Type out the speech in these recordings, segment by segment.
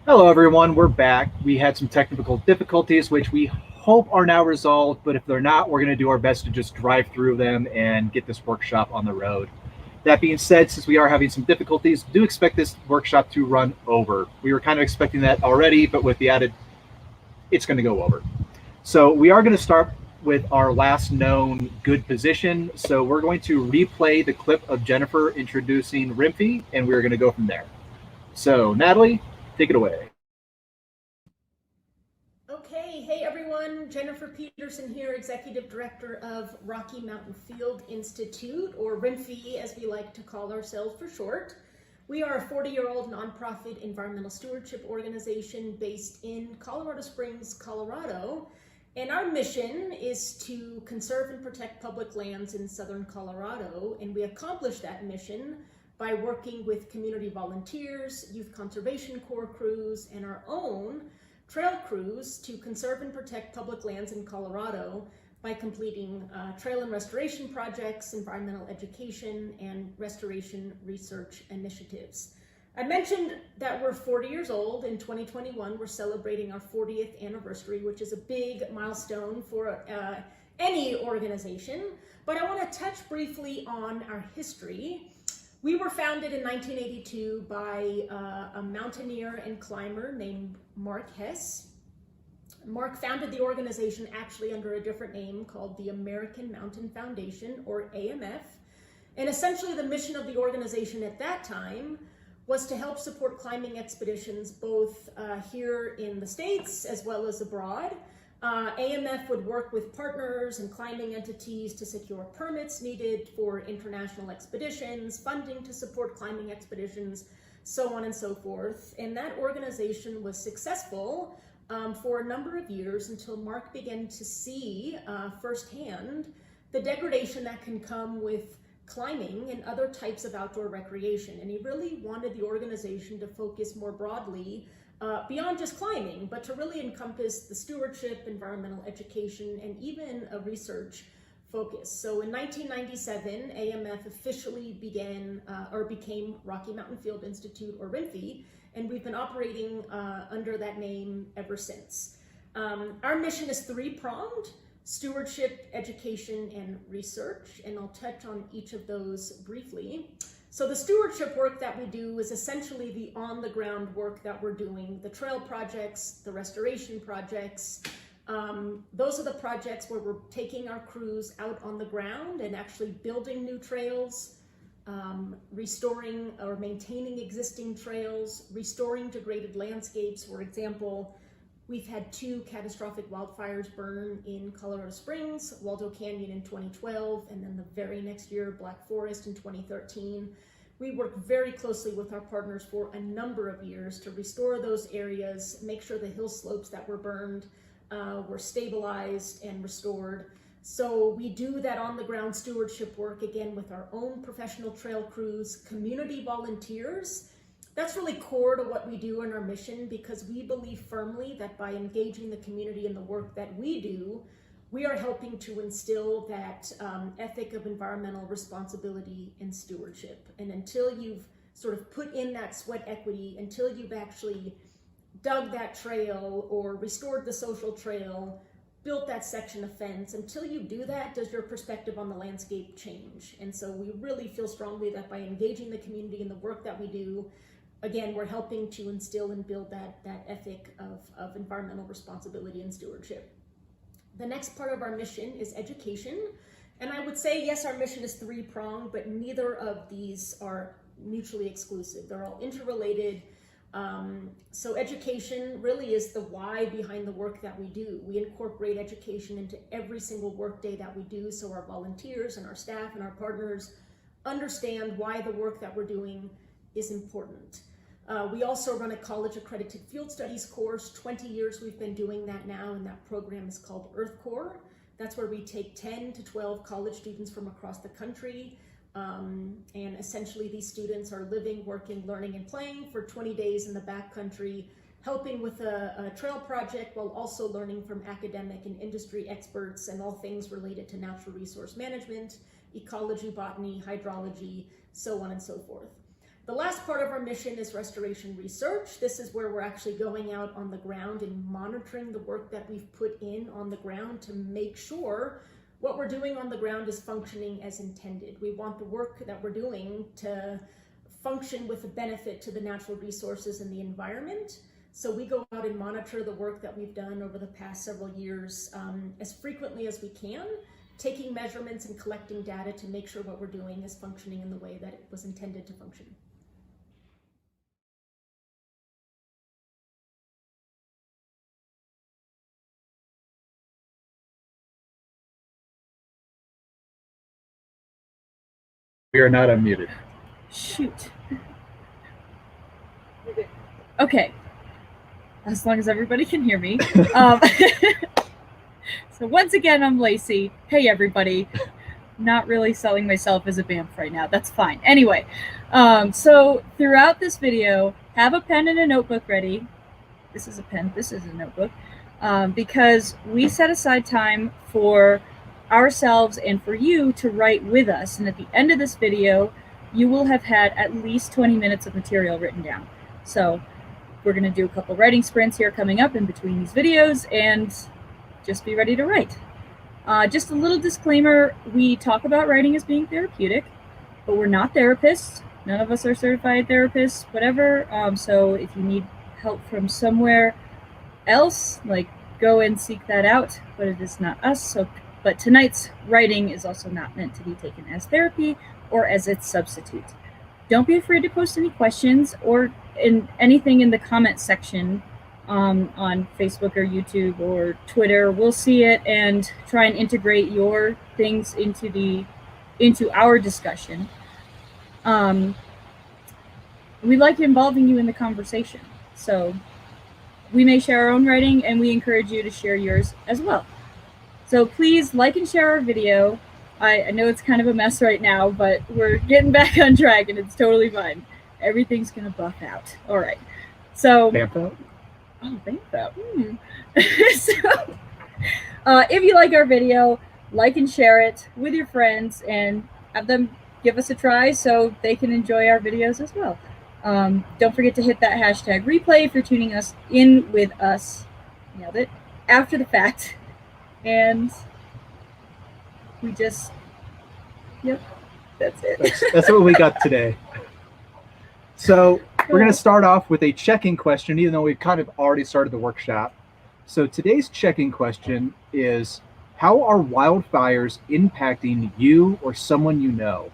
Hello, everyone. We're back. We had some technical difficulties, which we hope are now resolved. But if they're not, we're going to do our best to just drive through them and get this workshop on the road. That being said, since we are having some difficulties, do expect this workshop to run over. We were kind of expecting that already, but with the added, it's going to go over. So we are going to start with our last known good position. So we're going to replay the clip of Jennifer introducing RIMFI, and we're going to go from there. So, Natalie, take it away. Okay, hey everyone, Jennifer Peterson here, Executive Director of Rocky Mountain Field Institute, or RIMFI as we like to call ourselves for short. We are a 40-year-old nonprofit environmental stewardship organization based in Colorado Springs, Colorado, and our mission is to conserve and protect public lands in southern Colorado, and we accomplish that mission by working with community volunteers, youth conservation corps crews, and our own trail crews to conserve and protect public lands in Colorado by completing trail and restoration projects, environmental education, and restoration research initiatives. I mentioned that we're 40 years old. In 2021, we're celebrating our 40th anniversary, which is a big milestone for any organization. But I want to touch briefly on our history. We were founded in 1982 by a mountaineer and climber named Mark Hess. Mark founded the organization actually under a different name called the American Mountain Foundation, or AMF. And essentially the mission of the organization at that time was to help support climbing expeditions both here in the States as well as abroad. AMF would work with partners and climbing entities to secure permits needed for international expeditions, funding to support climbing expeditions, so on and so forth. And that organization was successful for a number of years until Mark began to see firsthand the degradation that can come with climbing and other types of outdoor recreation. And he really wanted the organization to focus more broadly beyond just climbing, but to really encompass the stewardship, environmental education, and even a research focus. So in 1997, AMF officially became Rocky Mountain Field Institute, or RIMFI, and we've been operating under that name ever since. Our mission is three-pronged: stewardship, education, and research, and I'll touch on each of those briefly. So the stewardship work that we do is essentially the on-the-ground work that we're doing, the trail projects, the restoration projects. Those are the projects where we're taking our crews out on the ground and actually building new trails, restoring or maintaining existing trails, restoring degraded landscapes. For example, we've had 2 catastrophic wildfires burn in Colorado Springs, Waldo Canyon in 2012, and then the very next year, Black Forest in 2013. We worked very closely with our partners for a number of years to restore those areas, make sure the hill slopes that were burned were stabilized and restored. So we do that on-the-ground stewardship work, again, with our own professional trail crews, community volunteers. That's really core to what we do in our mission, because we believe firmly that by engaging the community in the work that we do, we are helping to instill that ethic of environmental responsibility and stewardship. And until you've sort of put in that sweat equity, until you've actually dug that trail or restored the social trail, built that section of fence, until you do that, does your perspective on the landscape change. And so we really feel strongly that by engaging the community in the work that we do, again, we're helping to instill and build that ethic of environmental responsibility and stewardship. The next part of our mission is education. And I would say, yes, our mission is three-pronged, but neither of these are mutually exclusive. They're all interrelated. So education really is the why behind the work that we do. We incorporate education into every single workday that we do, so our volunteers and our staff and our partners understand why the work that we're doing is important. We also run a college accredited field studies course. 20 years we've been doing that now, and that program is called Earth Corps. That's where we take 10 to 12 college students from across the country, and essentially these students are living, working, learning, and playing for 20 days in the backcountry, helping with a trail project while also learning from academic and industry experts and all things related to natural resource management, ecology, botany, hydrology, so on and so forth. The last part of our mission is restoration research. This is where we're actually going out on the ground and monitoring the work that we've put in on the ground to make sure what we're doing on the ground is functioning as intended. We want the work that we're doing to function with a benefit to the natural resources and the environment. So we go out and monitor the work that we've done over the past several years as frequently as we can, taking measurements and collecting data to make sure what we're doing is functioning in the way that it was intended to function. We are not unmuted. Shoot. Okay. As long as everybody can hear me. So once again, I'm Lacey. Hey, everybody. Not really selling myself as a BAMF right now. That's fine. Anyway, so throughout this video, have a pen and a notebook ready. This is a pen. This is a notebook. Because we set aside time for ourselves and for you to write with us. And at the end of this video, you will have had at least 20 minutes of material written down. So we're going to do a couple writing sprints here coming up in between these videos, and just be ready to write. Just a little disclaimer, we talk about writing as being therapeutic, but we're not therapists. None of us are certified therapists, whatever. So if you need help from somewhere else, like, go and seek that out, but it is not us. So, but tonight's writing is also not meant to be taken as therapy or as its substitute. Don't be afraid to post any questions or anything in the comment section on Facebook or YouTube or Twitter. We'll see it and try and integrate your things into our discussion. We like involving you in the conversation. So we may share our own writing, and we encourage you to share yours as well. So please like and share our video. I know it's kind of a mess right now, but we're getting back on track, and it's totally fine. Everything's going to buff out. All right. So, Bamf out? Oh, bamf out. So, if you like our video, like and share it with your friends, and have them give us a try so they can enjoy our videos as well. Don't forget to hit that hashtag replay if you're tuning us in with us. Nailed it. After the fact. And we just, yep, that's it. That's what we got today. So we're going to start off with a check-in question, even though we've kind of already started the workshop. So today's check-in question is, how are wildfires impacting you or someone you know?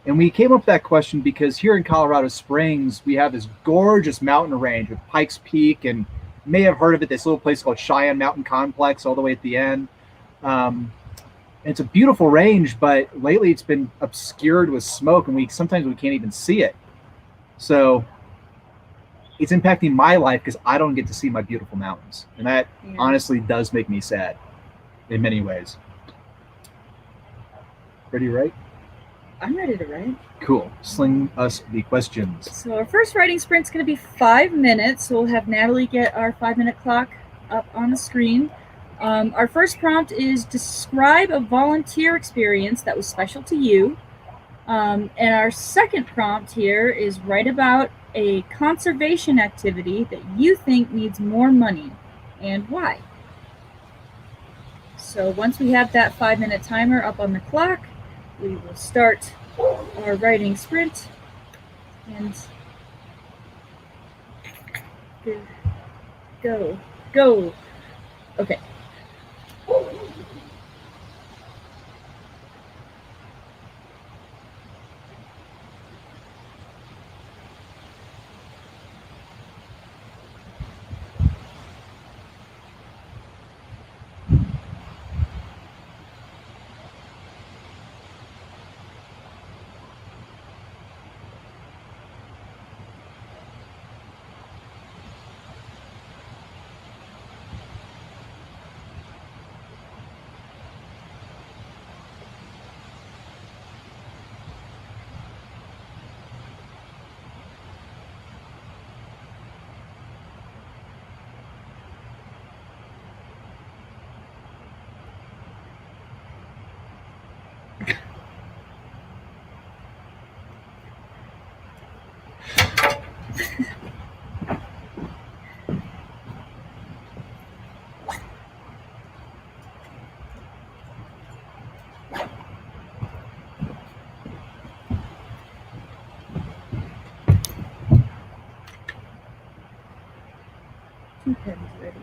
And we came up with that question because here in Colorado Springs, we have this gorgeous mountain range with Pikes Peak, and you may have heard of it, this little place called Cheyenne Mountain Complex all the way at the end. It's a beautiful range, but lately it's been obscured with smoke, and sometimes we can't even see it. So it's impacting my life because I don't get to see my beautiful mountains. And that honestly does make me sad in many ways. Ready to write? I'm ready to write. Cool. Sling us the questions. So our first writing sprint's going to be 5 minutes. So we'll have Natalie get our 5-minute clock up on the screen. Our first prompt is describe a volunteer experience that was special to you. And our second prompt here is write about a conservation activity that you think needs more money and why. So once we have that 5-minute timer up on the clock, we will start our writing sprint and go. Okay. 2 pens ready.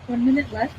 One minute left.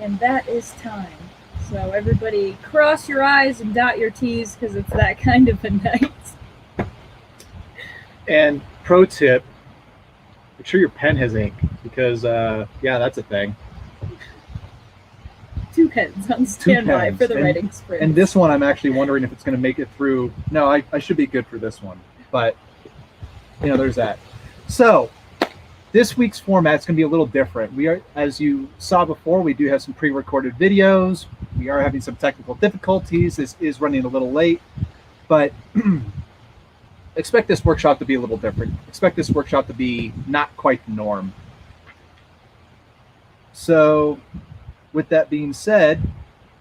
And that is time. So everybody cross your I's and dot your T's because it's that kind of a night. And pro tip, make sure your pen has ink because, yeah, that's a thing. 2 pens on standby for the writing sprint. And this one, I'm actually wondering if it's going to make it through. No, I should be good for this one. But, you know, there's that. So this week's format is going to be a little different. We are, as you saw before, we do have some pre-recorded videos. We are having some technical difficulties. This is running a little late, but expect this workshop to be a little different. Expect this workshop to be not quite the norm. So with that being said,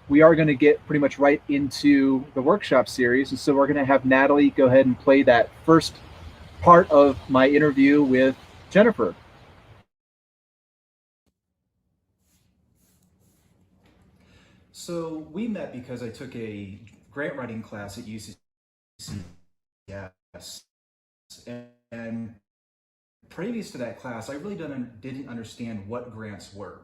we are going to get pretty much right into the workshop series. And so we're going to have Natalie go ahead and play that first part of my interview with Jennifer. So we met because I took a grant writing class at UCCS, and previous to that class, I really didn't understand what grants were.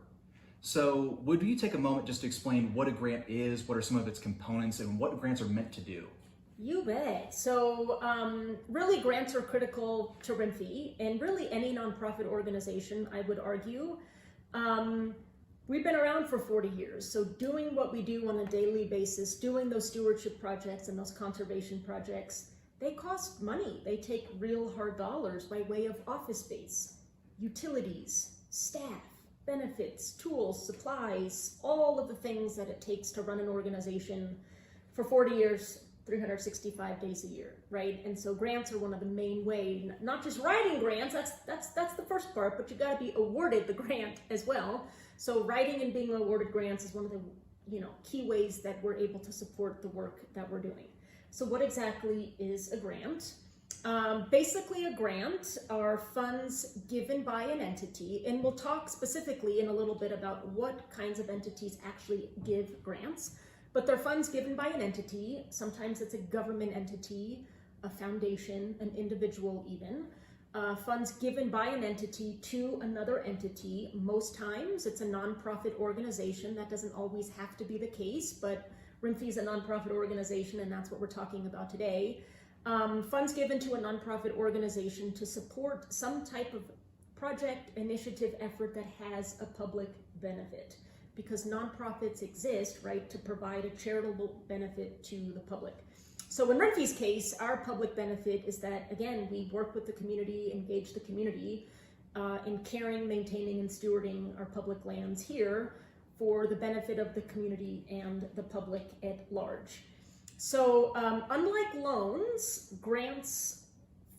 So would you take a moment just to explain what a grant is, what are some of its components, and what grants are meant to do? You bet. So really grants are critical to RIMFE and really any nonprofit organization, I would argue. We've been around for 40 years, so doing what we do on a daily basis, doing those stewardship projects and those conservation projects, they cost money. They take real hard dollars by way of office space, utilities, staff, benefits, tools, supplies, all of the things that it takes to run an organization for 40 years, 365 days a year, right? And so grants are one of the main ways, not just writing grants, that's the first part, but you got to be awarded the grant as well. So writing and being awarded grants is one of the key ways that we're able to support the work that we're doing. So what exactly is a grant? Basically, a grant are funds given by an entity, and we'll talk specifically in a little bit about what kinds of entities actually give grants, but they're funds given by an entity. Sometimes it's a government entity, a foundation, an individual even. Funds given by an entity to another entity. Most times it's a nonprofit organization. That doesn't always have to be the case, but RIMFE is a nonprofit organization, and that's what we're talking about today. Funds given to a nonprofit organization to support some type of project, initiative, effort that has a public benefit, because nonprofits exist, right, to provide a charitable benefit to the public. So in RIMFE's case, our public benefit is that, again, we work with the community, engage the community in caring, maintaining, and stewarding our public lands here for the benefit of the community and the public at large. So unlike loans, grants,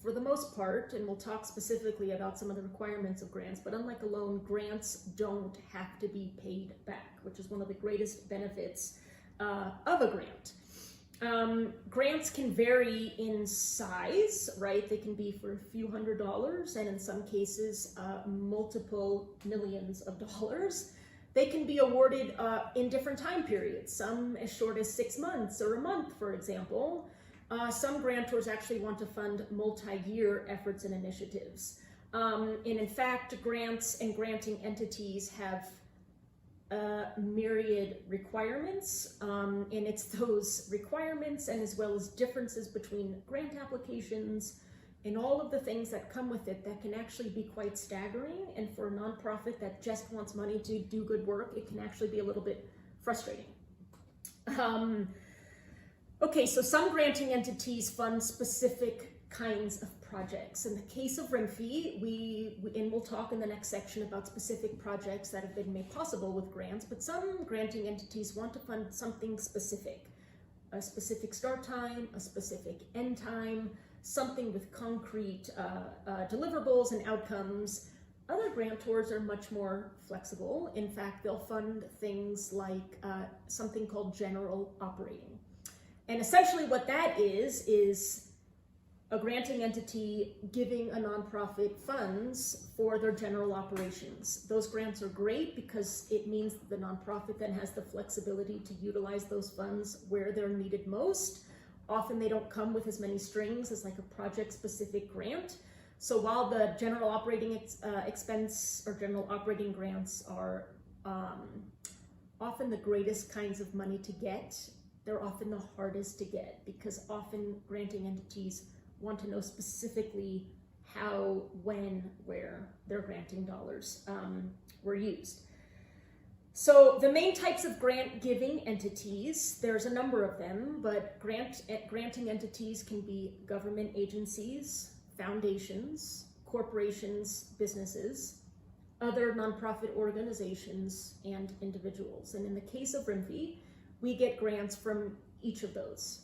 for the most part, and we'll talk specifically about some of the requirements of grants, but unlike a loan, grants don't have to be paid back, which is one of the greatest benefits of a grant. Grants can vary in size, right? They can be for a few $100s, and in some cases, multiple millions of dollars. They can be awarded in different time periods, some as short as 6 months or a month, for example. Some grantors actually want to fund multi-year efforts and initiatives. And in fact, grants and granting entities have myriad requirements, and it's those requirements and as well as differences between grant applications and all of the things that come with it that can actually be quite staggering. And for a nonprofit that just wants money to do good work, it can actually be a little bit frustrating. Okay, so some granting entities fund specific kinds of projects. In the case of RIMFE, and we'll talk in the next section about specific projects that have been made possible with grants, but some granting entities want to fund something specific, a specific start time, a specific end time, something with concrete deliverables and outcomes. Other grantors are much more flexible. In fact, they'll fund things like something called general operating. And essentially what that is a granting entity giving a nonprofit funds for their general operations. Those grants are great because it means that the nonprofit then has the flexibility to utilize those funds where they're needed most. Often they don't come with as many strings as like a project-specific grant. So while the general operating expense or general operating grants are often the greatest kinds of money to get, they're often the hardest to get because often granting entities want to know specifically how, when, where their granting dollars were used. So the main types of grant giving entities, there's a number of them, but granting entities can be government agencies, foundations, corporations, businesses, other nonprofit organizations, and individuals. And in the case of RIMFE, we get grants from each of those.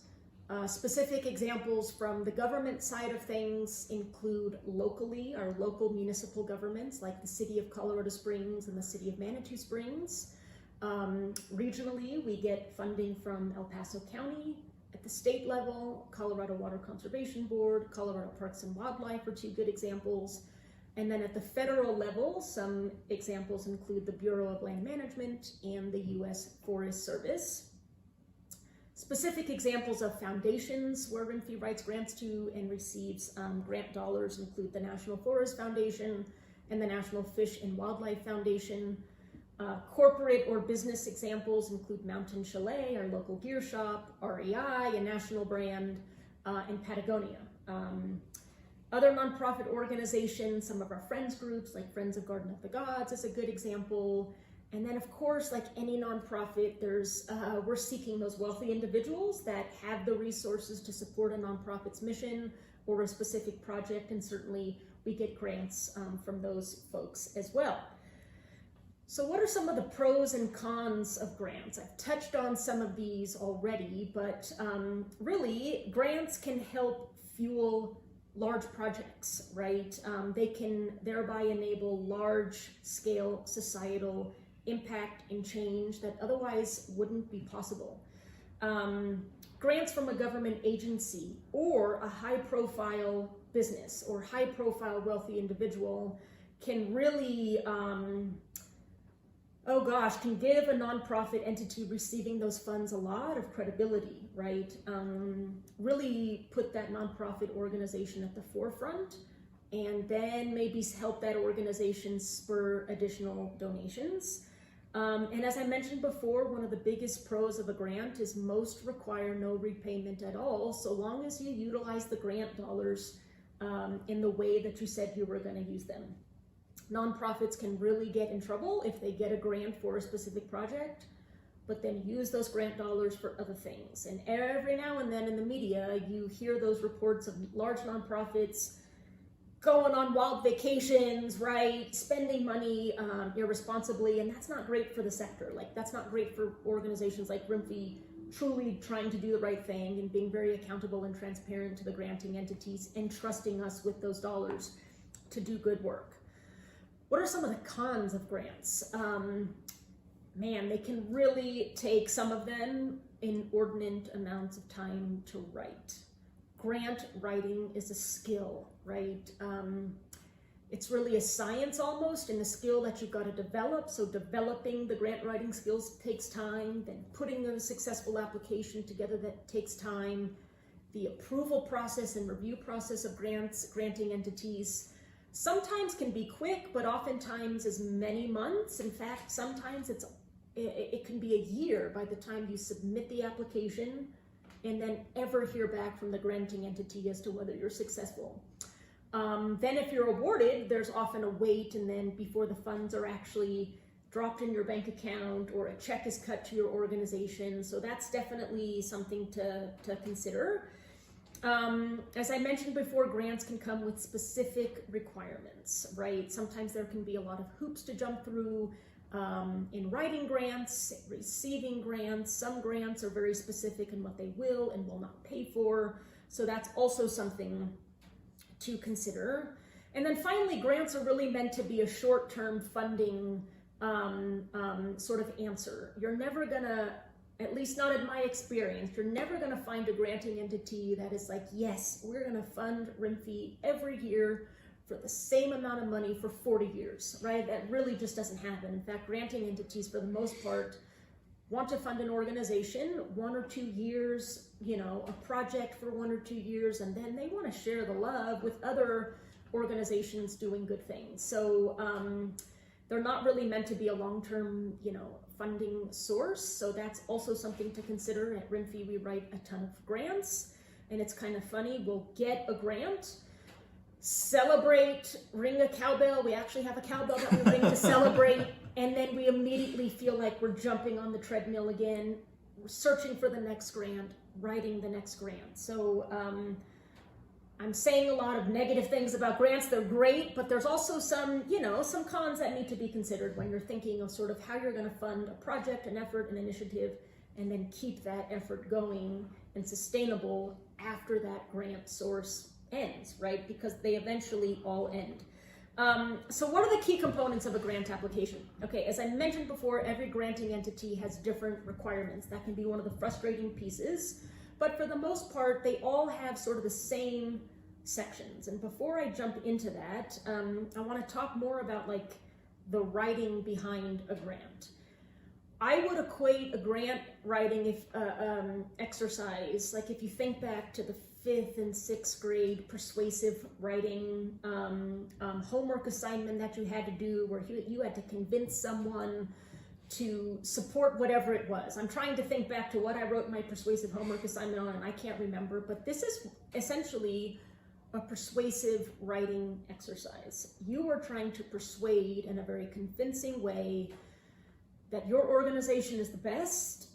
Specific examples from the government side of things include locally, our local municipal governments like the City of Colorado Springs and the City of Manitou Springs. Regionally, we get funding from El Paso County. At the state level, Colorado Water Conservation Board, Colorado Parks and Wildlife are two good examples. And then at the federal level, some examples include the Bureau of Land Management and the U.S. Forest Service. Specific examples of foundations where RIMFI writes grants to and receives grant dollars include the National Forest Foundation and the National Fish and Wildlife Foundation. Corporate or business examples include Mountain Chalet, our local gear shop, REI, a national brand, and Patagonia. Other nonprofit organizations, some of our friends groups like Friends of Garden of the Gods is a good example. And then, of course, like any nonprofit, we're seeking those wealthy individuals that have the resources to support a nonprofit's mission or a specific project, and certainly we get grants from those folks as well. So what are some of the pros and cons of grants? I've touched on some of these already, but really, grants can help fuel large projects, right? They can thereby enable large-scale societal impact and change that otherwise wouldn't be possible. Grants from a government agency or a high-profile business or high-profile wealthy individual can really, can give a nonprofit entity receiving those funds a lot of credibility, right? Really put that nonprofit organization at the forefront, and then maybe help that organization spur additional donations. And as I mentioned before, one of the biggest pros of a grant is most require no repayment at all, so long as you utilize the grant dollars in the way that you said you were going to use them. Nonprofits can really get in trouble if they get a grant for a specific project, but then use those grant dollars for other things. And every now and then in the media, you hear those reports of large nonprofits going on wild vacations, right? Spending money irresponsibly, and that's not great for the sector. Like, that's not great for organizations like RIMFI truly trying to do the right thing and being very accountable and transparent to the granting entities and trusting us with those dollars to do good work. What are some of the cons of grants? Man, they can really take, some of them, inordinate amounts of time to write. Grant writing is a skill, right? It's really a science almost, and a skill that you've got to develop. So developing the grant writing skills takes time, then putting a successful application together, that takes time. The approval process and review process of granting entities sometimes can be quick, but oftentimes is many months. In fact, sometimes it can be a year by the time you submit the application and then ever hear back from the granting entity as to whether you're successful. Then if you're awarded, there's often a wait, and then before the funds are actually dropped in your bank account or a check is cut to your organization. So that's definitely something to consider. As I mentioned before, grants can come with specific requirements, right? Sometimes there can be a lot of hoops to jump through in writing grants, receiving grants. Some grants are very specific in what they will and will not pay for. So that's also something to consider. And then finally, grants are really meant to be a short-term funding sort of answer. You're never gonna, at least not in my experience, you're never gonna find a granting entity that is like, yes, we're gonna fund RIMFI every year for the same amount of money for 40 years, right? That really just doesn't happen. In fact, granting entities, for the most part, want to fund an organization 1 or 2 years, a project for 1 or 2 years, and then they want to share the love with other organizations doing good things. So they're not really meant to be a long-term, funding source. So that's also something to consider. At RIMFI, we write a ton of grants, and it's kind of funny. We'll get a grant, celebrate, ring a cowbell. We actually have a cowbell that we ring to celebrate, and then we immediately feel like we're jumping on the treadmill again. We're searching for the next grant, writing the next grant. So I'm saying a lot of negative things about grants. They're great, but there's also some, some cons that need to be considered when you're thinking of sort of how you're going to fund a project, an effort, an initiative, and then keep that effort going and sustainable after that grant source ends, right? Because they eventually all end. So what are the key components of a grant application? Okay, as I mentioned before, every granting entity has different requirements. That can be one of the frustrating pieces, but for the most part, they all have sort of the same sections. And before I jump into that, I want to talk more about like the writing behind a grant. I would equate a grant writing exercise, like if you think back to the 5th and 6th grade persuasive writing homework assignment that you had to do, where you had to convince someone to support whatever it was. I'm trying to think back to what I wrote my persuasive homework assignment on, and I can't remember, but this is essentially a persuasive writing exercise. You are trying to persuade in a very convincing way that your organization is the best,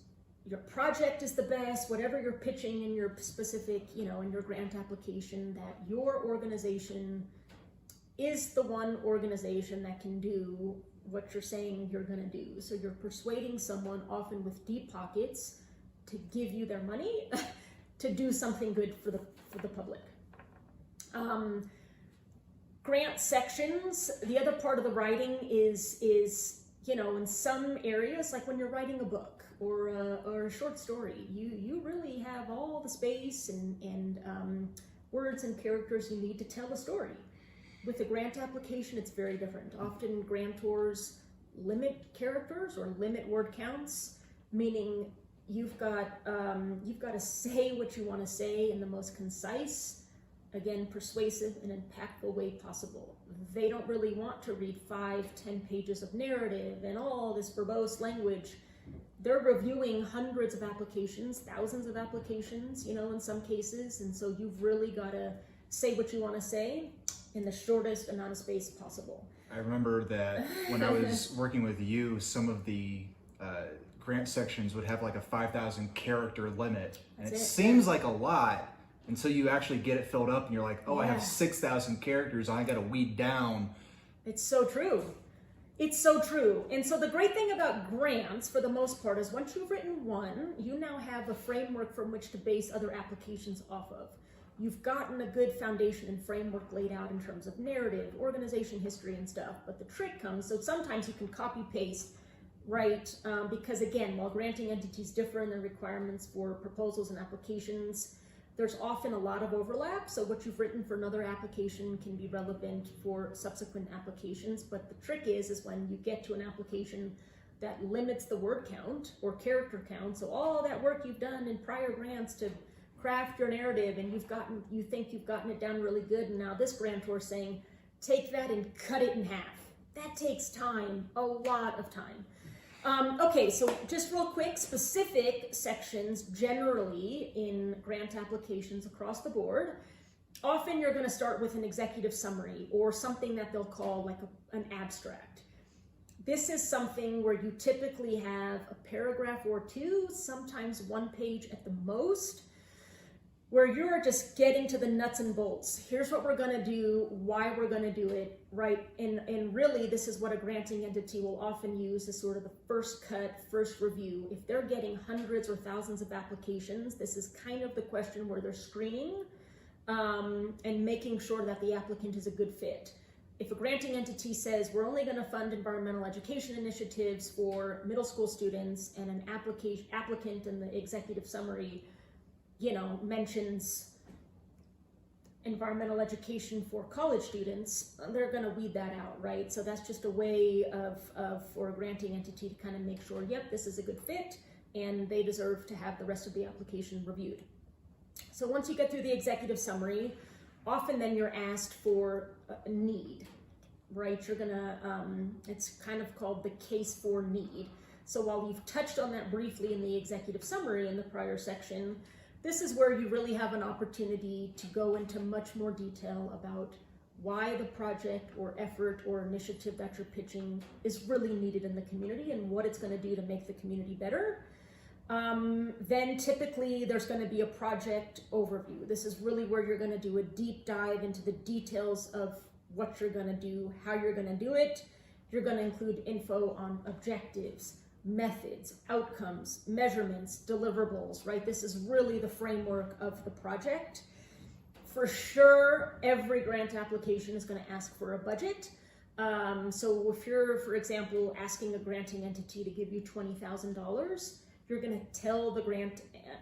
your project is the best, whatever you're pitching in your specific, in your grant application, that your organization is the one organization that can do what you're saying you're going to do. So you're persuading someone, often with deep pockets, to give you their money to do something good for the public. Grant sections, the other part of the writing is in some areas, like when you're writing a book or a short story, you really have all the space and words and characters you need to tell a story. With a grant application, it's very different. Often grantors limit characters or limit word counts, meaning you've got to say what you want to say in the most concise, again, persuasive and impactful way possible. They don't really want to read 5-10 pages of narrative and all this verbose language. They're reviewing hundreds of applications, thousands of applications, in some cases, and so you've really got to say what you want to say in the shortest amount of space possible. I remember that when I was working with you, some of the grant sections would have like a 5,000 character limit, and it seems like a lot until you actually get it filled up and you're like, oh, I have 6,000 characters, I got to weed down. It's so true. It's so true. And so the great thing about grants, for the most part, is once you've written one, you now have a framework from which to base other applications off of. You've gotten a good foundation and framework laid out in terms of narrative, organization history and stuff, but the trick comes, so sometimes you can copy paste, right? Because again, while granting entities differ in their requirements for proposals and applications, there's often a lot of overlap. So what you've written for another application can be relevant for subsequent applications. But the trick is when you get to an application that limits the word count or character count. So all that work you've done in prior grants to craft your narrative, and you think you've gotten it down really good, and now this grantor is saying, take that and cut it in half. That takes time, a lot of time. Okay, so just real quick, specific sections generally in grant applications across the board. Often you're going to start with an executive summary or something that they'll call like an abstract. This is something where you typically have a paragraph or two, sometimes one page at the most, where you're just getting to the nuts and bolts. Here's what we're gonna do, why we're gonna do it, right? And really, this is what a granting entity will often use as sort of the first cut, first review. If they're getting hundreds or thousands of applications, this is kind of the question where they're screening and making sure that the applicant is a good fit. If a granting entity says, we're only gonna fund environmental education initiatives for middle school students, and an applicant in the executive summary mentions environmental education for college students, they're going to weed that out, right? So that's just a way for a granting entity to kind of make sure, yep, this is a good fit, and they deserve to have the rest of the application reviewed. So once you get through the executive summary, often then you're asked for a need, right? You're gonna, it's kind of called the case for need. So while you've touched on that briefly in the executive summary in the prior section, this is where you really have an opportunity to go into much more detail about why the project or effort or initiative that you're pitching is really needed in the community and what it's going to do to make the community better. Then typically there's going to be a project overview. This is really where you're going to do a deep dive into the details of what you're going to do, how you're going to do it. You're going to include info on objectives, methods, outcomes, measurements, deliverables, right? This is really the framework of the project. For sure, every grant application is going to ask for a budget. So if you're, for example, asking a granting entity to give you $20,000, you're going to tell the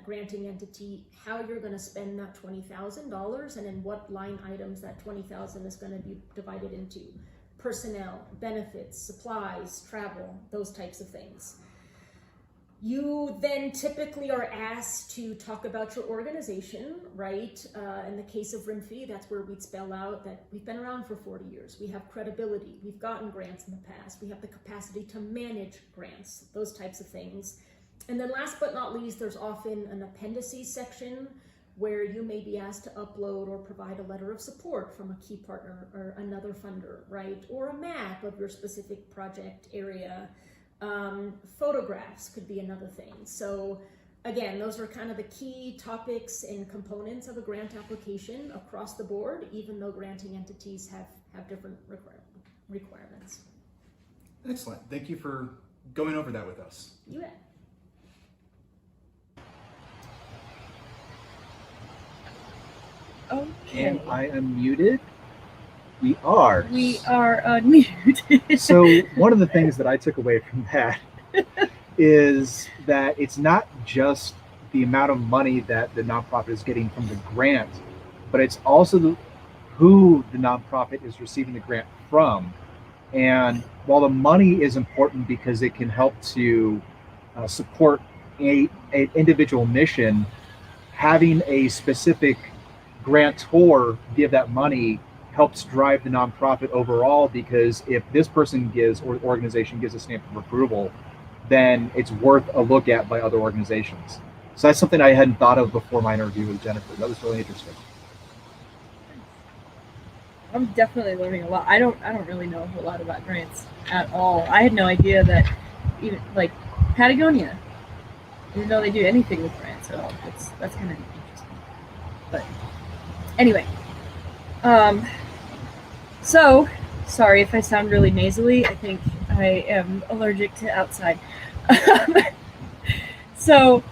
granting entity how you're going to spend that $20,000 and in what line items that $20,000 is going to be divided into. Personnel, benefits, supplies, travel, those types of things. You then typically are asked to talk about your organization, right? In the case of RIMFI, that's where we'd spell out that we've been around for 40 years. We have credibility. We've gotten grants in the past. We have the capacity to manage grants, those types of things. And then last but not least, there's often an Appendices section where you may be asked to upload or provide a letter of support from a key partner or another funder, right? Or a map of your specific project area. Photographs could be another thing. So again, those are kind of the key topics and components of a grant application across the board, even though granting entities have different requirements. Excellent. Thank you for going over that with us. You bet. Okay. And I am muted. We are. We are unmuted. So one of the things that I took away from that is that it's not just the amount of money that the nonprofit is getting from the grant, but it's also who the nonprofit is receiving the grant from. And while the money is important because it can help to support an individual mission, having a specific grantor give that money helps drive the nonprofit overall, because if this person gives or organization gives a stamp of approval, then it's worth a look at by other organizations. So that's something I hadn't thought of before my interview with Jennifer. That was really interesting. I'm definitely learning a lot. I don't really know a whole lot about grants at all. I had no idea that even like Patagonia, I didn't know they do anything with grants at all. That's kind of interesting. But anyway, so sorry if I sound really nasally. I think I am allergic to outside. So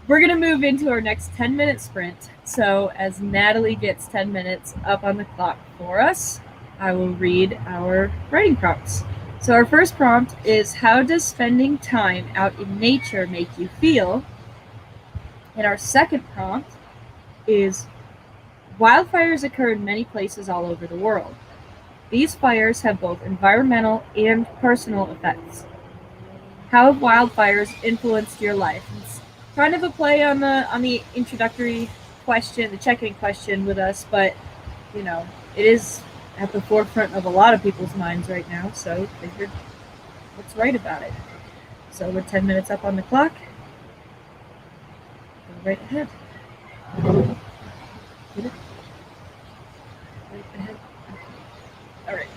we're gonna move into our next 10-minute sprint. So as Natalie gets 10 minutes up on the clock for us, I will read our writing prompts. So our first prompt is, how does spending time out in nature make you feel? And our second prompt is, wildfires occur in many places all over the world. These fires have both environmental and personal effects. How have wildfires influenced your life? It's kind of a play on the introductory question, the check-in question with us, but you know, it is at the forefront of a lot of people's minds right now, so figured let's write about it. So we're 10 minutes up on the clock. Go right ahead. Get it? Right ahead. Okay. All right.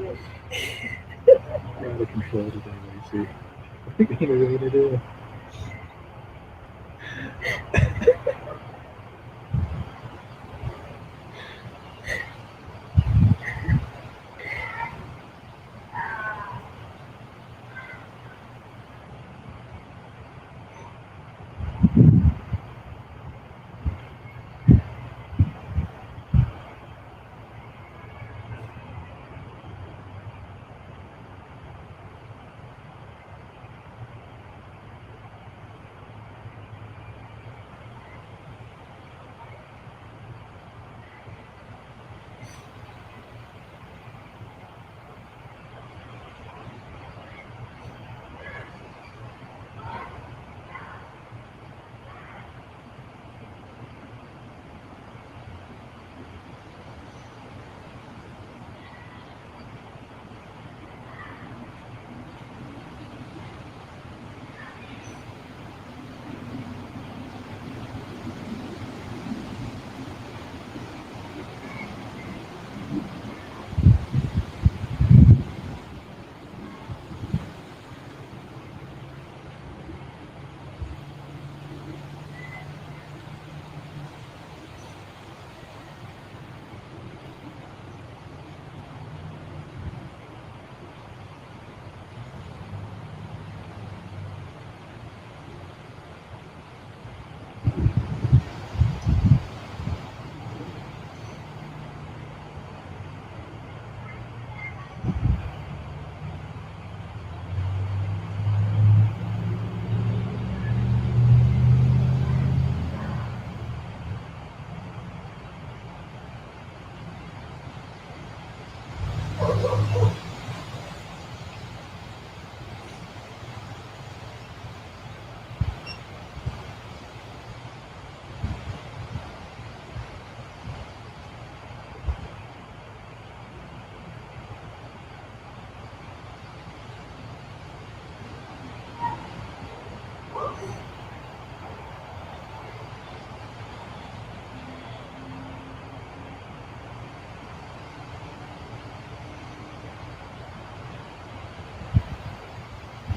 You're out of control today, Lacey. What are you going to do?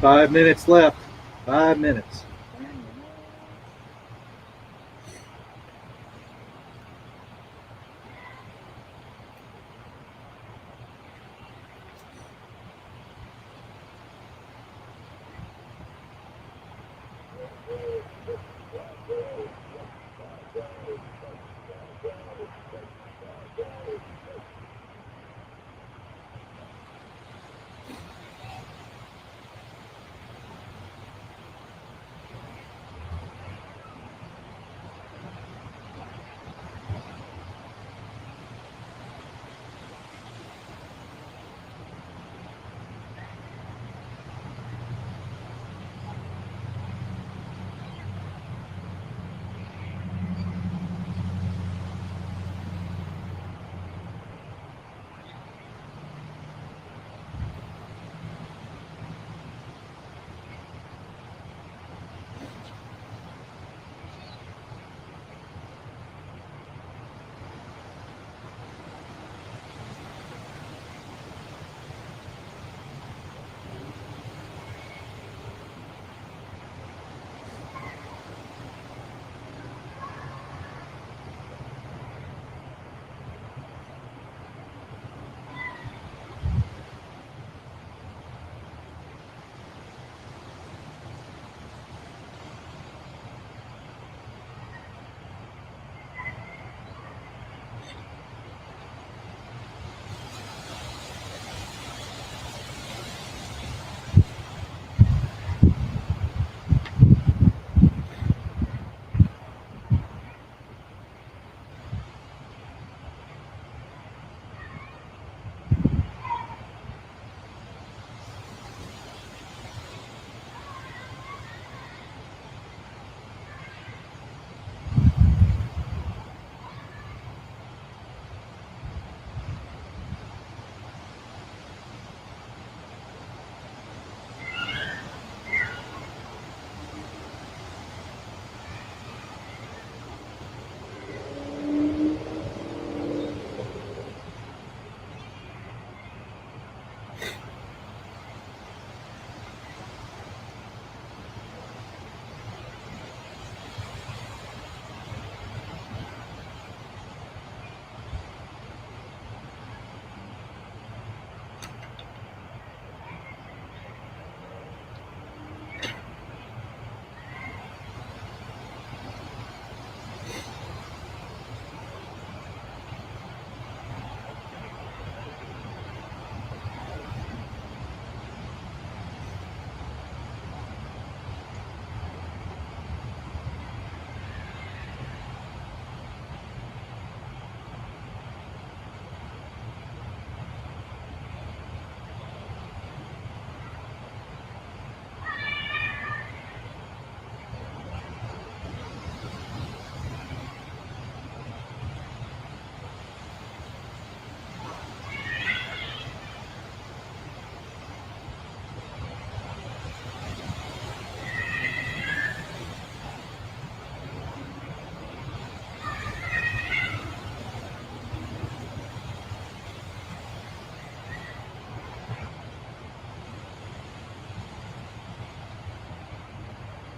Five minutes left. 5 minutes.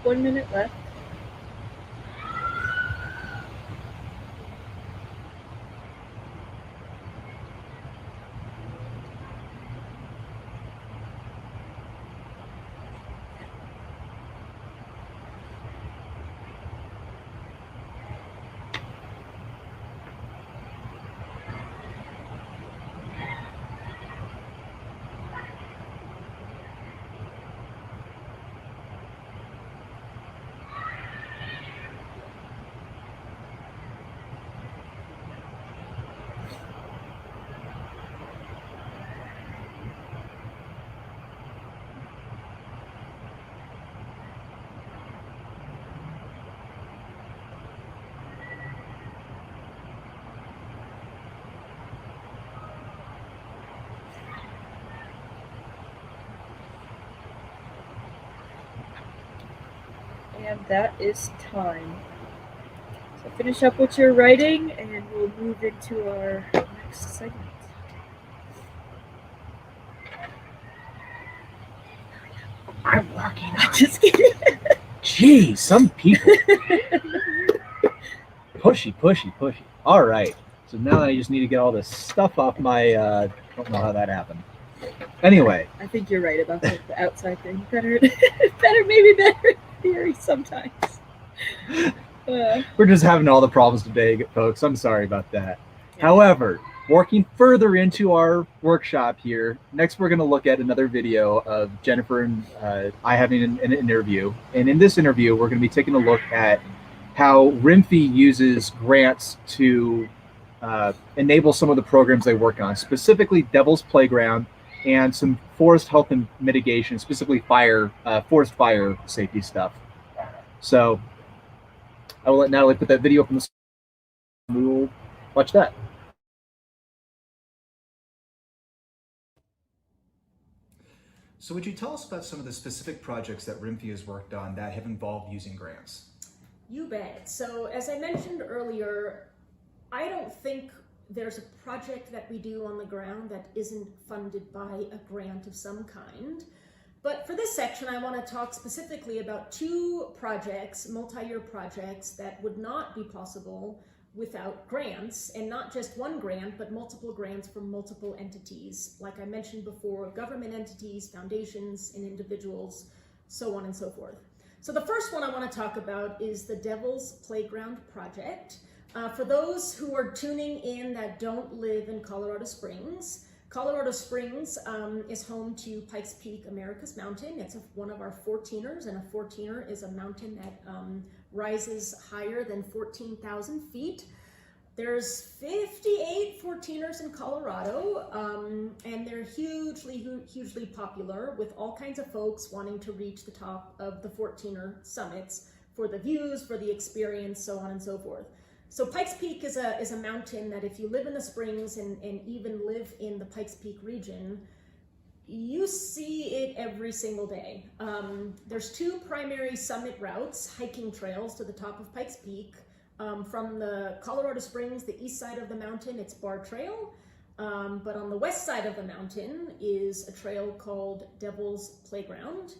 1 minute left. And that is time. So finish up what you're writing and we'll move into our next segment. I'm working on it. Just kidding. Jeez, some people. Pushy. All right. So now I just need to get all this stuff off my, don't know how that happened. Anyway. I think you're right about the outside thing. Better theory sometimes. We're just having all the problems today, folks. I'm sorry about that. Yeah. However, working further into our workshop here, next we're going to look at another video of Jennifer and I having an interview. And in this interview, we're going to be taking a look at how RIMFI uses grants to enable some of the programs they work on, specifically Devil's Playground and some forest health and mitigation, specifically forest fire safety stuff. So I will let Natalie put that video up on the screen. We will watch that. So would you tell us about some of the specific projects that RIMFI has worked on that have involved using grants? You bet. So as I mentioned earlier, I don't think there's a project that we do on the ground that isn't funded by a grant of some kind. But for this section, I want to talk specifically about two projects, multi-year projects, that would not be possible without grants, and not just one grant, but multiple grants from multiple entities. Like I mentioned before, government entities, foundations, and individuals, so on and so forth. So the first one I want to talk about is the Devil's Playground project. For those who are tuning in that don't live in Colorado Springs is home to Pikes Peak, America's Mountain. It's one of our 14ers, and a 14er is a mountain that rises higher than 14,000 feet. There's 58 14ers in Colorado, and they're hugely popular, with all kinds of folks wanting to reach the top of the 14er summits for the views, for the experience, so on and so forth. So Pikes Peak is a mountain that if you live in the Springs and even live in the Pikes Peak region, you see it every single day. There's two primary summit routes, hiking trails to the top of Pikes Peak. From the Colorado Springs, the east side of the mountain, it's Bar Trail. But on the west side of the mountain is a trail called Devil's Playground.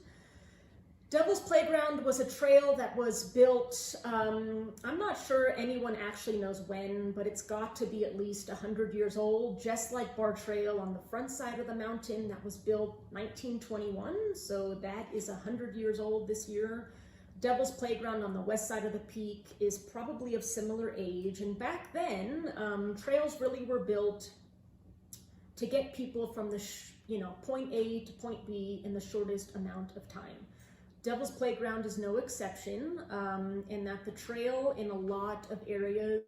Devil's Playground was a trail that was built, I'm not sure anyone actually knows when, but it's got to be at least 100 years old, just like Bar Trail on the front side of the mountain. That was built 1921, so that is 100 years old this year. Devil's Playground on the west side of the peak is probably of similar age, and back then, trails really were built to get people from the point A to point B in the shortest amount of time. Devil's Playground is no exception, in that the trail in a lot of areas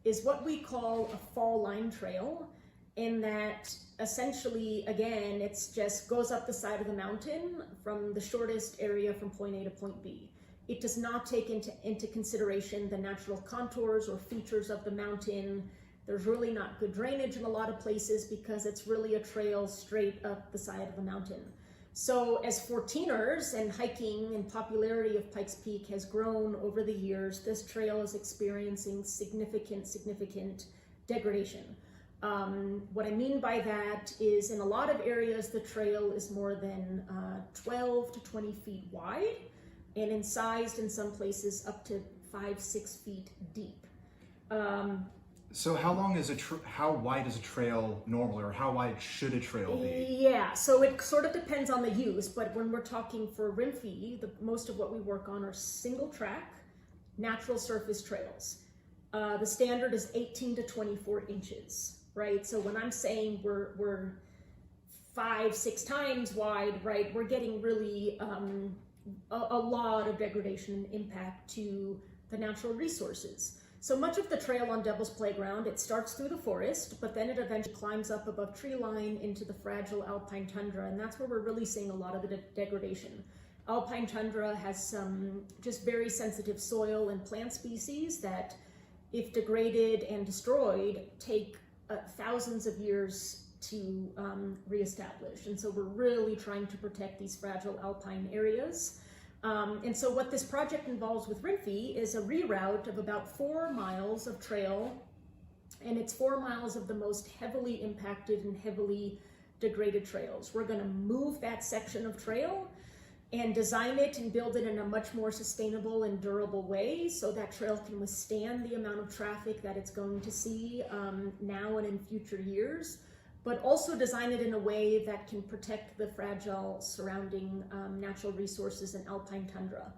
is what we call a fall line trail, in that essentially, again, it's just goes up the side of the mountain from the shortest area from point A to point B. It does not take into consideration the natural contours or features of the mountain. There's really not good drainage in a lot of places because it's really a trail straight up the side of the mountain. So as 14ers and hiking and popularity of Pikes Peak has grown over the years, this trail is experiencing significant degradation. What I mean by that is in a lot of areas, the trail is more than 12 to 20 feet wide. and incised in some places up to 5-6 feet deep. So how wide is a trail normally, or how wide should a trail be? Yeah, so it sort of depends on the use, but when we're talking for RIMFE, most of what we work on are single track, natural surface trails. The standard is 18 to 24 inches, right? So when I'm saying we're 5-6 times wide, right, we're getting really a lot of degradation and impact to the natural resources. So much of the trail on Devil's Playground, it starts through the forest, but then it eventually climbs up above tree line into the fragile alpine tundra, and that's where we're really seeing a lot of the degradation. Alpine tundra has some just very sensitive soil and plant species that, if degraded and destroyed, take thousands of years to reestablish. And so we're really trying to protect these fragile alpine areas. And so what this project involves with RIMFE is a reroute of about 4 miles of trail, and it's 4 miles of the most heavily impacted and heavily degraded trails. We're going to move that section of trail and design it and build it in a much more sustainable and durable way so that trail can withstand the amount of traffic that it's going to see now and in future years, but also design it in a way that can protect the fragile surrounding natural resources in alpine tundra.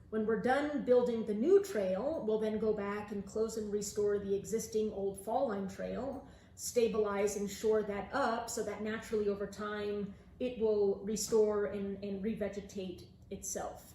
When we're done building the new trail, we'll then go back and close and restore the existing old fall line trail, stabilize and shore that up so that naturally over time it will restore and revegetate itself.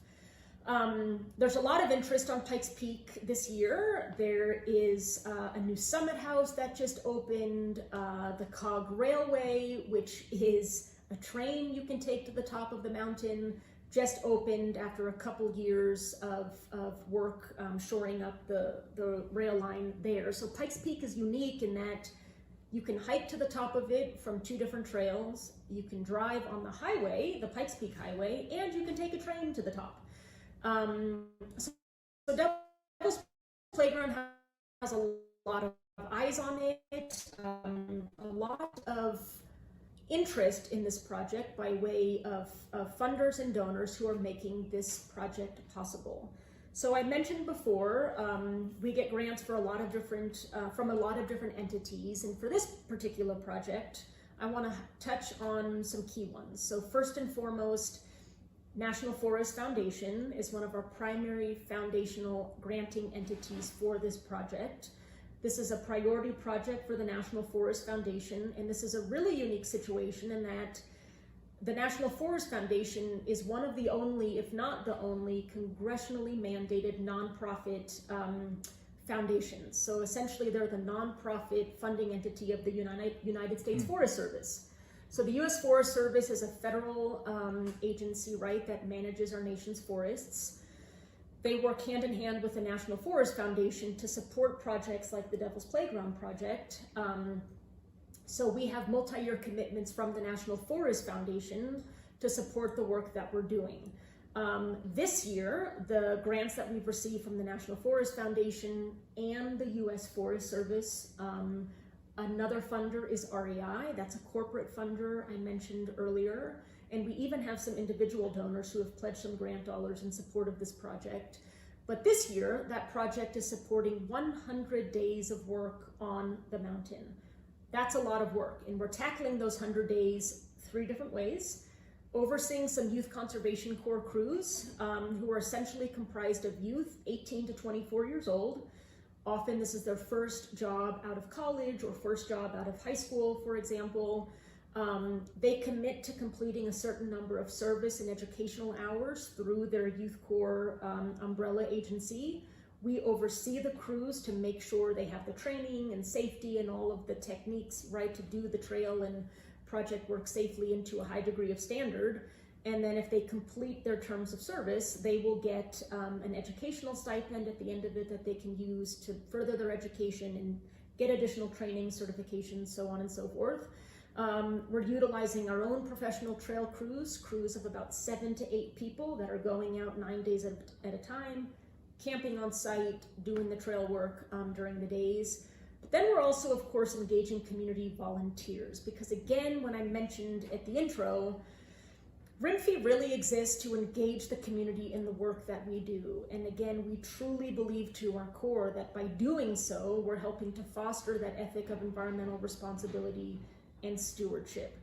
There's a lot of interest on Pikes Peak this year. There is a new summit house that just opened, the Cog Railway, which is a train you can take to the top of the mountain, just opened after a couple years of work shoring up the rail line there. So Pikes Peak is unique in that you can hike to the top of it from 2 different trails, you can drive on the highway, the Pikes Peak Highway, and you can take a train to the top. So Devil's Playground has a lot of eyes on it, a lot of interest in this project by way of funders and donors who are making this project possible. So I mentioned before, we get grants for a lot of different, from a lot of different entities, and for this particular project, I want to touch on some key ones. So first and foremost, National Forest Foundation is one of our primary foundational granting entities for this project. This is a priority project for the National Forest Foundation, and this is a really unique situation in that the National Forest Foundation is one of the only, if not the only, congressionally mandated nonprofit foundations. So essentially they're the nonprofit funding entity of the United States Forest Service. So the U.S. Forest Service is a federal agency, right, that manages our nation's forests. They work hand in hand with the National Forest Foundation to support projects like the Devil's Playground project. So we have multi-year commitments from the National Forest Foundation to support the work that we're doing. This year, the grants that we've received from the National Forest Foundation and the U.S. Forest Service, another funder is REI, that's a corporate funder I mentioned earlier, and we even have some individual donors who have pledged some grant dollars in support of this project. But this year, that project is supporting 100 days of work on the mountain. That's a lot of work, and we're tackling those 100 days 3 different ways. Overseeing some youth conservation corps crews who are essentially comprised of youth 18 to 24 years old. Often this is their first job out of college or first job out of high school, for example. They commit to completing a certain number of service and educational hours through their youth corps umbrella agency. We oversee the crews to make sure they have the training and safety and all of the techniques, right, to do the trail and project work safely and to a high degree of standard. And then if they complete their terms of service, they will get an educational stipend at the end of it that they can use to further their education and get additional training, certifications, so on and so forth. We're utilizing our own professional trail crews of about 7 to 8 people that are going out 9 days at a time, camping on site, doing the trail work during the days. But then we're also, of course, engaging community volunteers, because again, when I mentioned at the intro, RIMFI really exists to engage the community in the work that we do. And again, we truly believe to our core that by doing so, we're helping to foster that ethic of environmental responsibility and stewardship.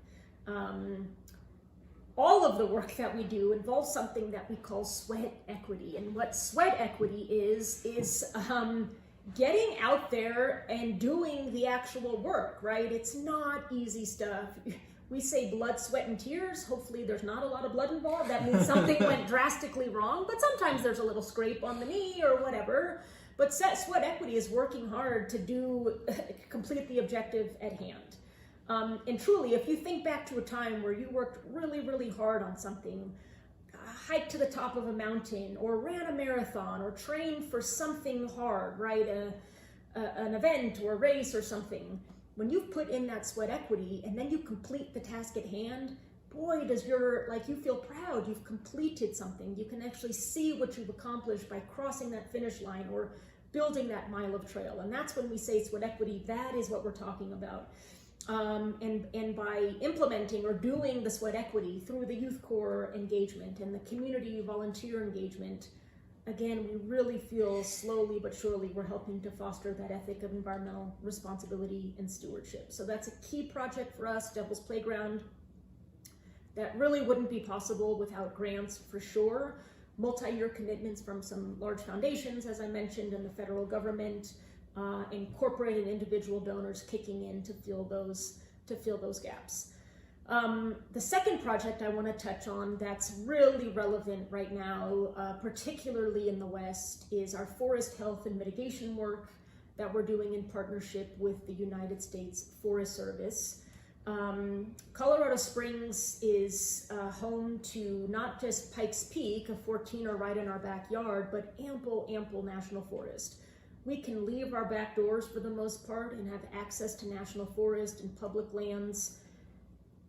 All of the work that we do involves something that we call sweat equity. And what sweat equity is getting out there and doing the actual work, right? It's not easy stuff. We say blood, sweat, and tears. Hopefully there's not a lot of blood involved. That means something went drastically wrong, but sometimes there's a little scrape on the knee or whatever. But sweat equity is working hard to complete the objective at hand. And truly, if you think back to a time where you worked really, really hard on something, hiked to the top of a mountain, or ran a marathon, or trained for something hard, right? An event or a race or something. When you've put in that sweat equity and then you complete the task at hand, boy, does you feel proud. You've completed something. You can actually see what you've accomplished by crossing that finish line or building that mile of trail. And that's when we say sweat equity, that is what we're talking about. And by implementing or doing the sweat equity through the youth core engagement and the community volunteer engagement, again, we really feel slowly but surely we're helping to foster that ethic of environmental responsibility and stewardship. So that's a key project for us, Devil's Playground. That really wouldn't be possible without grants for sure. Multi-year commitments from some large foundations, as I mentioned, and the federal government, and corporate and individual donors kicking in to fill those gaps. The second project I want to touch on that's really relevant right now, particularly in the West, is our forest health and mitigation work that we're doing in partnership with the United States Forest Service. Colorado Springs is home to not just Pikes Peak, a 14er right in our backyard, but ample national forest. We can leave our back doors for the most part and have access to national forest and public lands.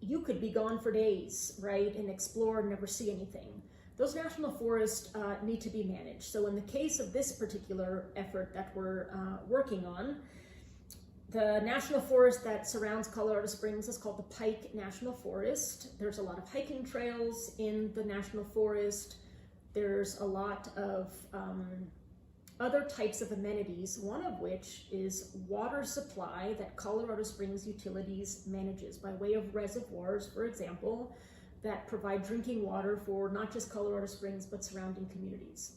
You could be gone for days, right, and explore and never see anything. Those national forests need to be managed. So in the case of this particular effort that we're working on, the national forest that surrounds Colorado Springs is called the Pike National Forest. There's a lot of hiking trails in the national forest. There's a lot of other types of amenities, one of which is water supply that Colorado Springs Utilities manages by way of reservoirs, for example, that provide drinking water for not just Colorado Springs, but surrounding communities.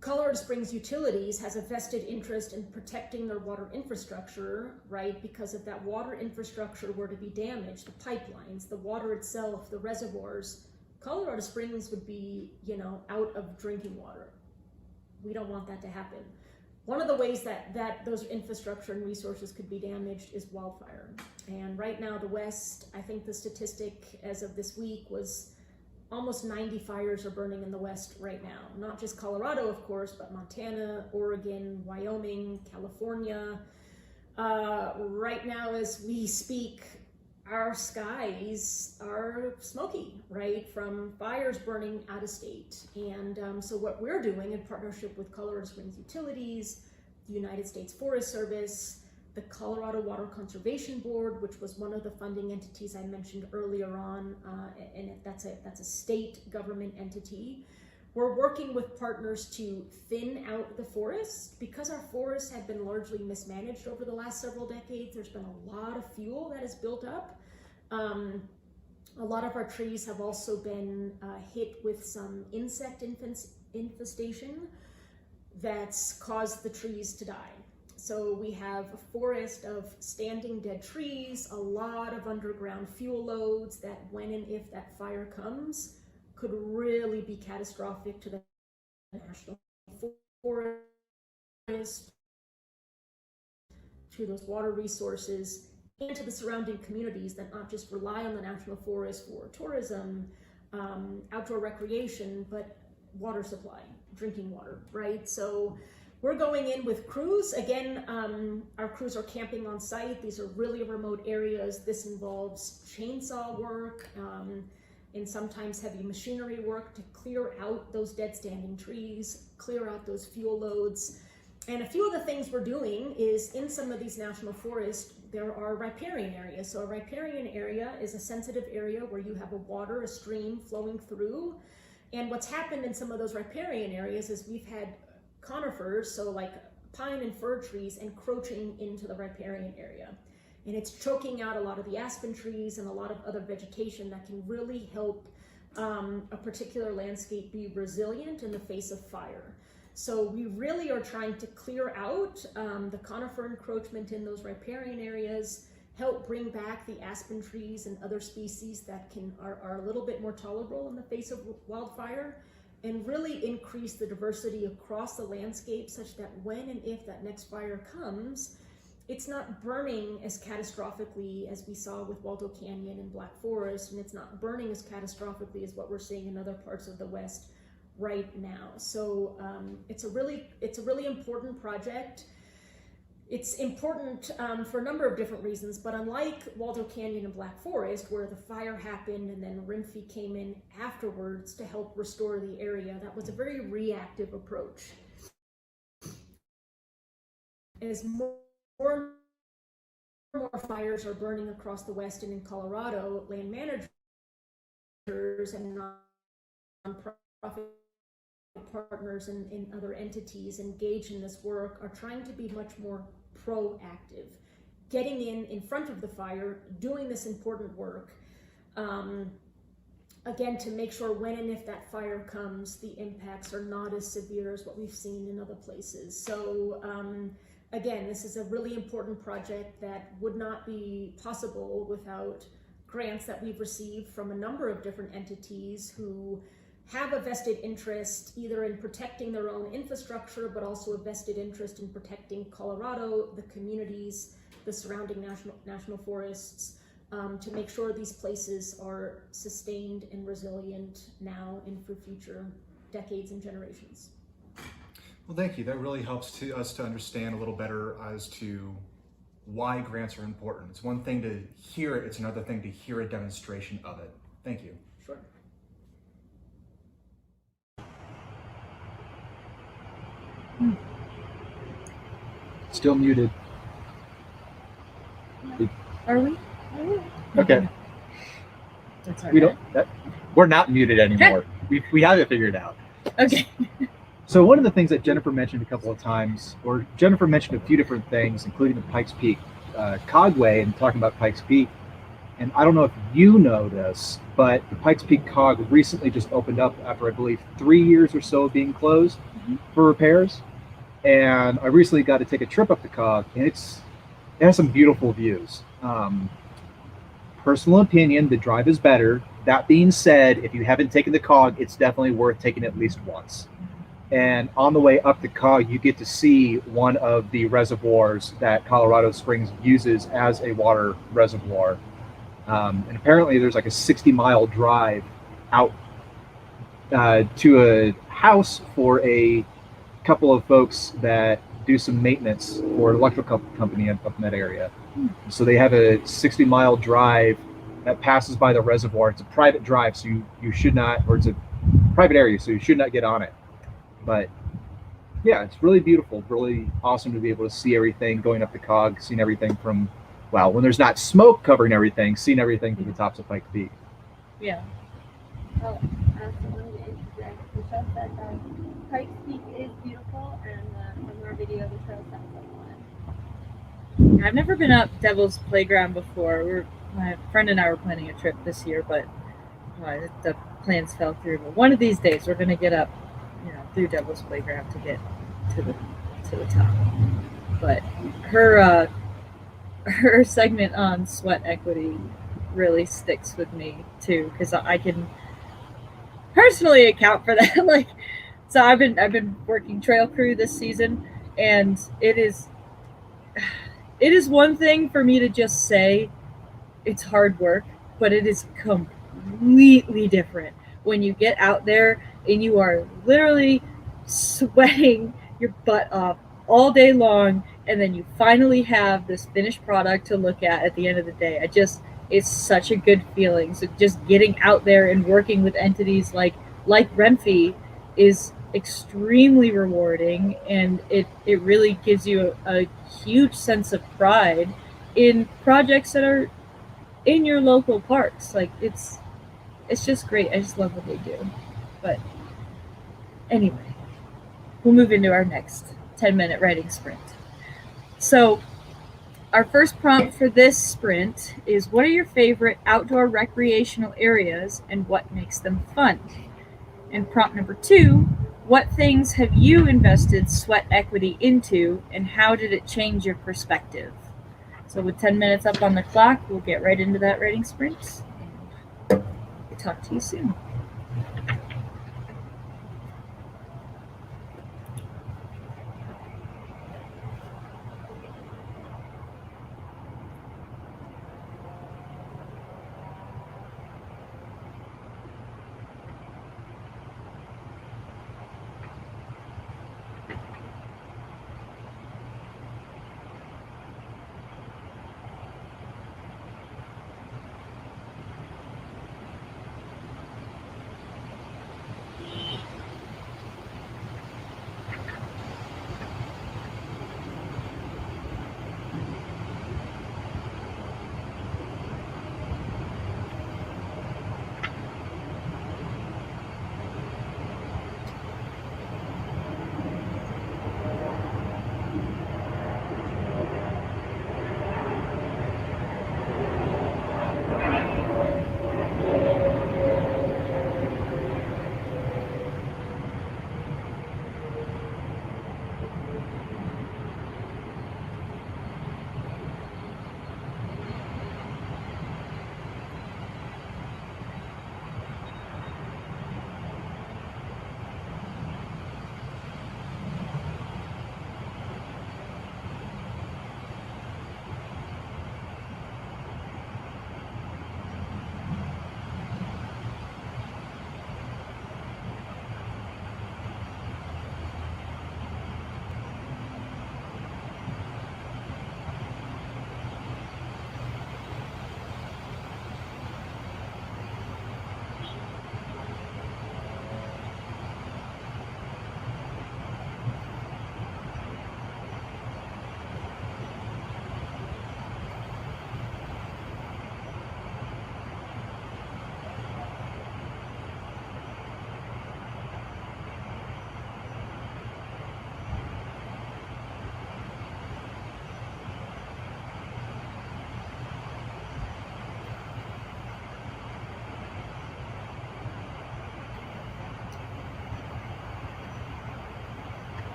Colorado Springs Utilities has a vested interest in protecting their water infrastructure, right? Because if that water infrastructure were to be damaged, the pipelines, the water itself, the reservoirs, Colorado Springs would be, out of drinking water. We don't want that to happen. One of the ways that those infrastructure and resources could be damaged is wildfire. And right now, the West, I think the statistic as of this week was almost 90 fires are burning in the West right now. Not just Colorado, of course, but Montana, Oregon, Wyoming, California. Right now, as we speak, our skies are smoky, right, from fires burning out of state. And so what we're doing in partnership with Colorado Springs Utilities, the United States Forest Service, the Colorado Water Conservation Board, which was one of the funding entities I mentioned earlier on, and that's a state government entity. We're working with partners to thin out the forest. Because our forests have been largely mismanaged over the last several decades, there's been a lot of fuel that has built up. A lot of our trees have also been hit with some insect infestation that's caused the trees to die. So we have a forest of standing dead trees, a lot of underground fuel loads that when and if that fire comes, could really be catastrophic to the national forest, to those water resources, and to the surrounding communities that not just rely on the national forest for tourism, outdoor recreation, but water supply, drinking water, right? So we're going in with crews. Again, our crews are camping on site. These are really remote areas. This involves chainsaw work, and sometimes heavy machinery work to clear out those dead standing trees, clear out those fuel loads. And a few of the things we're doing is in some of these national forests, there are riparian areas. So a riparian area is a sensitive area where you have a stream flowing through. And what's happened in some of those riparian areas is we've had conifers, so like pine and fir trees, encroaching into the riparian area. And it's choking out a lot of the aspen trees and a lot of other vegetation that can really help a particular landscape be resilient in the face of fire. So we really are trying to clear out the conifer encroachment in those riparian areas, help bring back the aspen trees and other species that are a little bit more tolerable in the face of wildfire, and really increase the diversity across the landscape such that when and if that next fire comes, it's not burning as catastrophically as we saw with Waldo Canyon and Black Forest, and it's not burning as catastrophically as what we're seeing in other parts of the West right now. So it's a really important project. It's important for a number of different reasons, but unlike Waldo Canyon and Black Forest, where the fire happened and then RMFI came in afterwards to help restore the area, that was a very reactive approach. As more and more fires are burning across the West and in Colorado, land managers and nonprofit partners and other entities engaged in this work are trying to be much more proactive, getting in front of the fire, doing this important work, again, to make sure when and if that fire comes, the impacts are not as severe as what we've seen in other places. So again, this is a really important project that would not be possible without grants that we've received from a number of different entities who have a vested interest either in protecting their own infrastructure, but also a vested interest in protecting Colorado, the communities, the surrounding national forests, to make sure these places are sustained and resilient now and for future decades and generations. Well, thank you. That really helps us to understand a little better as to why grants are important. It's one thing to hear it, it's another thing to hear a demonstration of it. Thank you. Sure. Still muted. Are we? Okay. That's all We right. don't. We're not muted anymore. We have it figured out. Okay. So one of the things that Jennifer mentioned a couple of times, or Jennifer mentioned a few different things, including the Pikes Peak Cogway, and talking about Pikes Peak. And I don't know if you know this, but the Pikes Peak Cog recently just opened up after, I believe, 3 years or so of being closed for repairs. And I recently got to take a trip up the Cog, and it has some beautiful views. Personal opinion, the drive is better. That being said, if you haven't taken the Cog, it's definitely worth taking at least once. And on the way up the Cog, you get to see one of the reservoirs that Colorado Springs uses as a water reservoir. And apparently there's like a 60-mile drive out to a house for a couple of folks that do some maintenance for an electrical company up in that area. So they have a 60-mile drive that passes by the reservoir. It's a private drive, so you should not, or it's a private area, so you should not get on it. But yeah, it's really beautiful, really awesome to be able to see everything going up the Cog, seeing everything from, well, when there's not smoke covering everything, seeing everything from the tops of Pikes Peak. Yeah. Oh, I also wanted to interject. Michelle said that Pikes Peak is beautiful, and from our video, the trail sounds like one. I've never been up Devil's Playground before. My friend and I were planning a trip this year, but the plans fell through. But one of these days, we're going to get up, through Devil's Playground to get to the top. But her segment on sweat equity really sticks with me too, because I can personally account for that. So I've been working trail crew this season, and it is one thing for me to just say it's hard work, but it is completely different when you get out there and you are literally sweating your butt off all day long, and then you finally have this finished product to look at the end of the day. It's such a good feeling. So just getting out there and working with entities like RMFI is extremely rewarding, and it really gives you a huge sense of pride in projects that are in your local parks. Like it's just great. I just love what they do. But anyway, we'll move into our next 10-minute writing sprint. So our first prompt for this sprint is, what are your favorite outdoor recreational areas and what makes them fun? And prompt number 2, what things have you invested sweat equity into and how did it change your perspective? So with 10 minutes up on the clock, we'll get right into that writing sprint. And talk to you soon.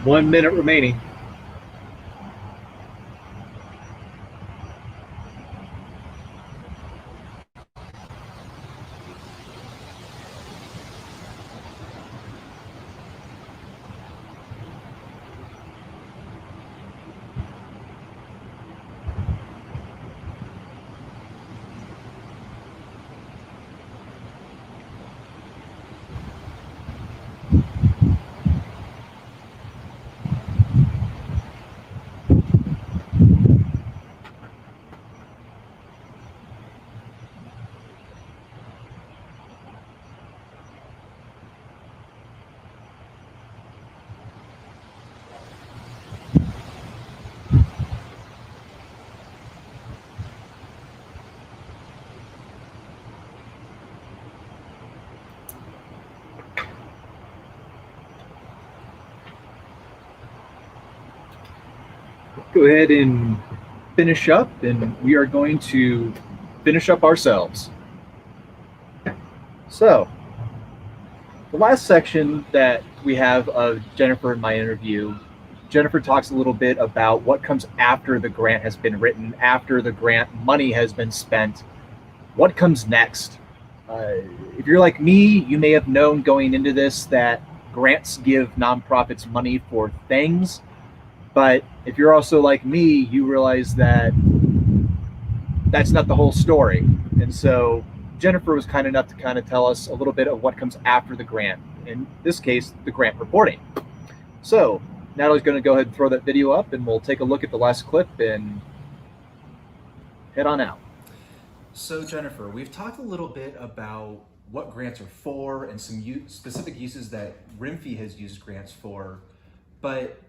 1 minute remaining. Go ahead and finish up, and we are going to finish up ourselves. So, the last section that we have of Jennifer in my interview, Jennifer talks a little bit about what comes after the grant has been written, after the grant money has been spent. What comes next? If you're like me, you may have known going into this that grants give nonprofits money for things. But if you're also like me, you realize that that's not the whole story. And so Jennifer was kind enough to kind of tell us a little bit of what comes after the grant. In this case, the grant reporting. So Natalie's going to go ahead and throw that video up, and we'll take a look at the last clip and head on out. So Jennifer, we've talked a little bit about what grants are for and some specific uses that RIMFI has used grants for, but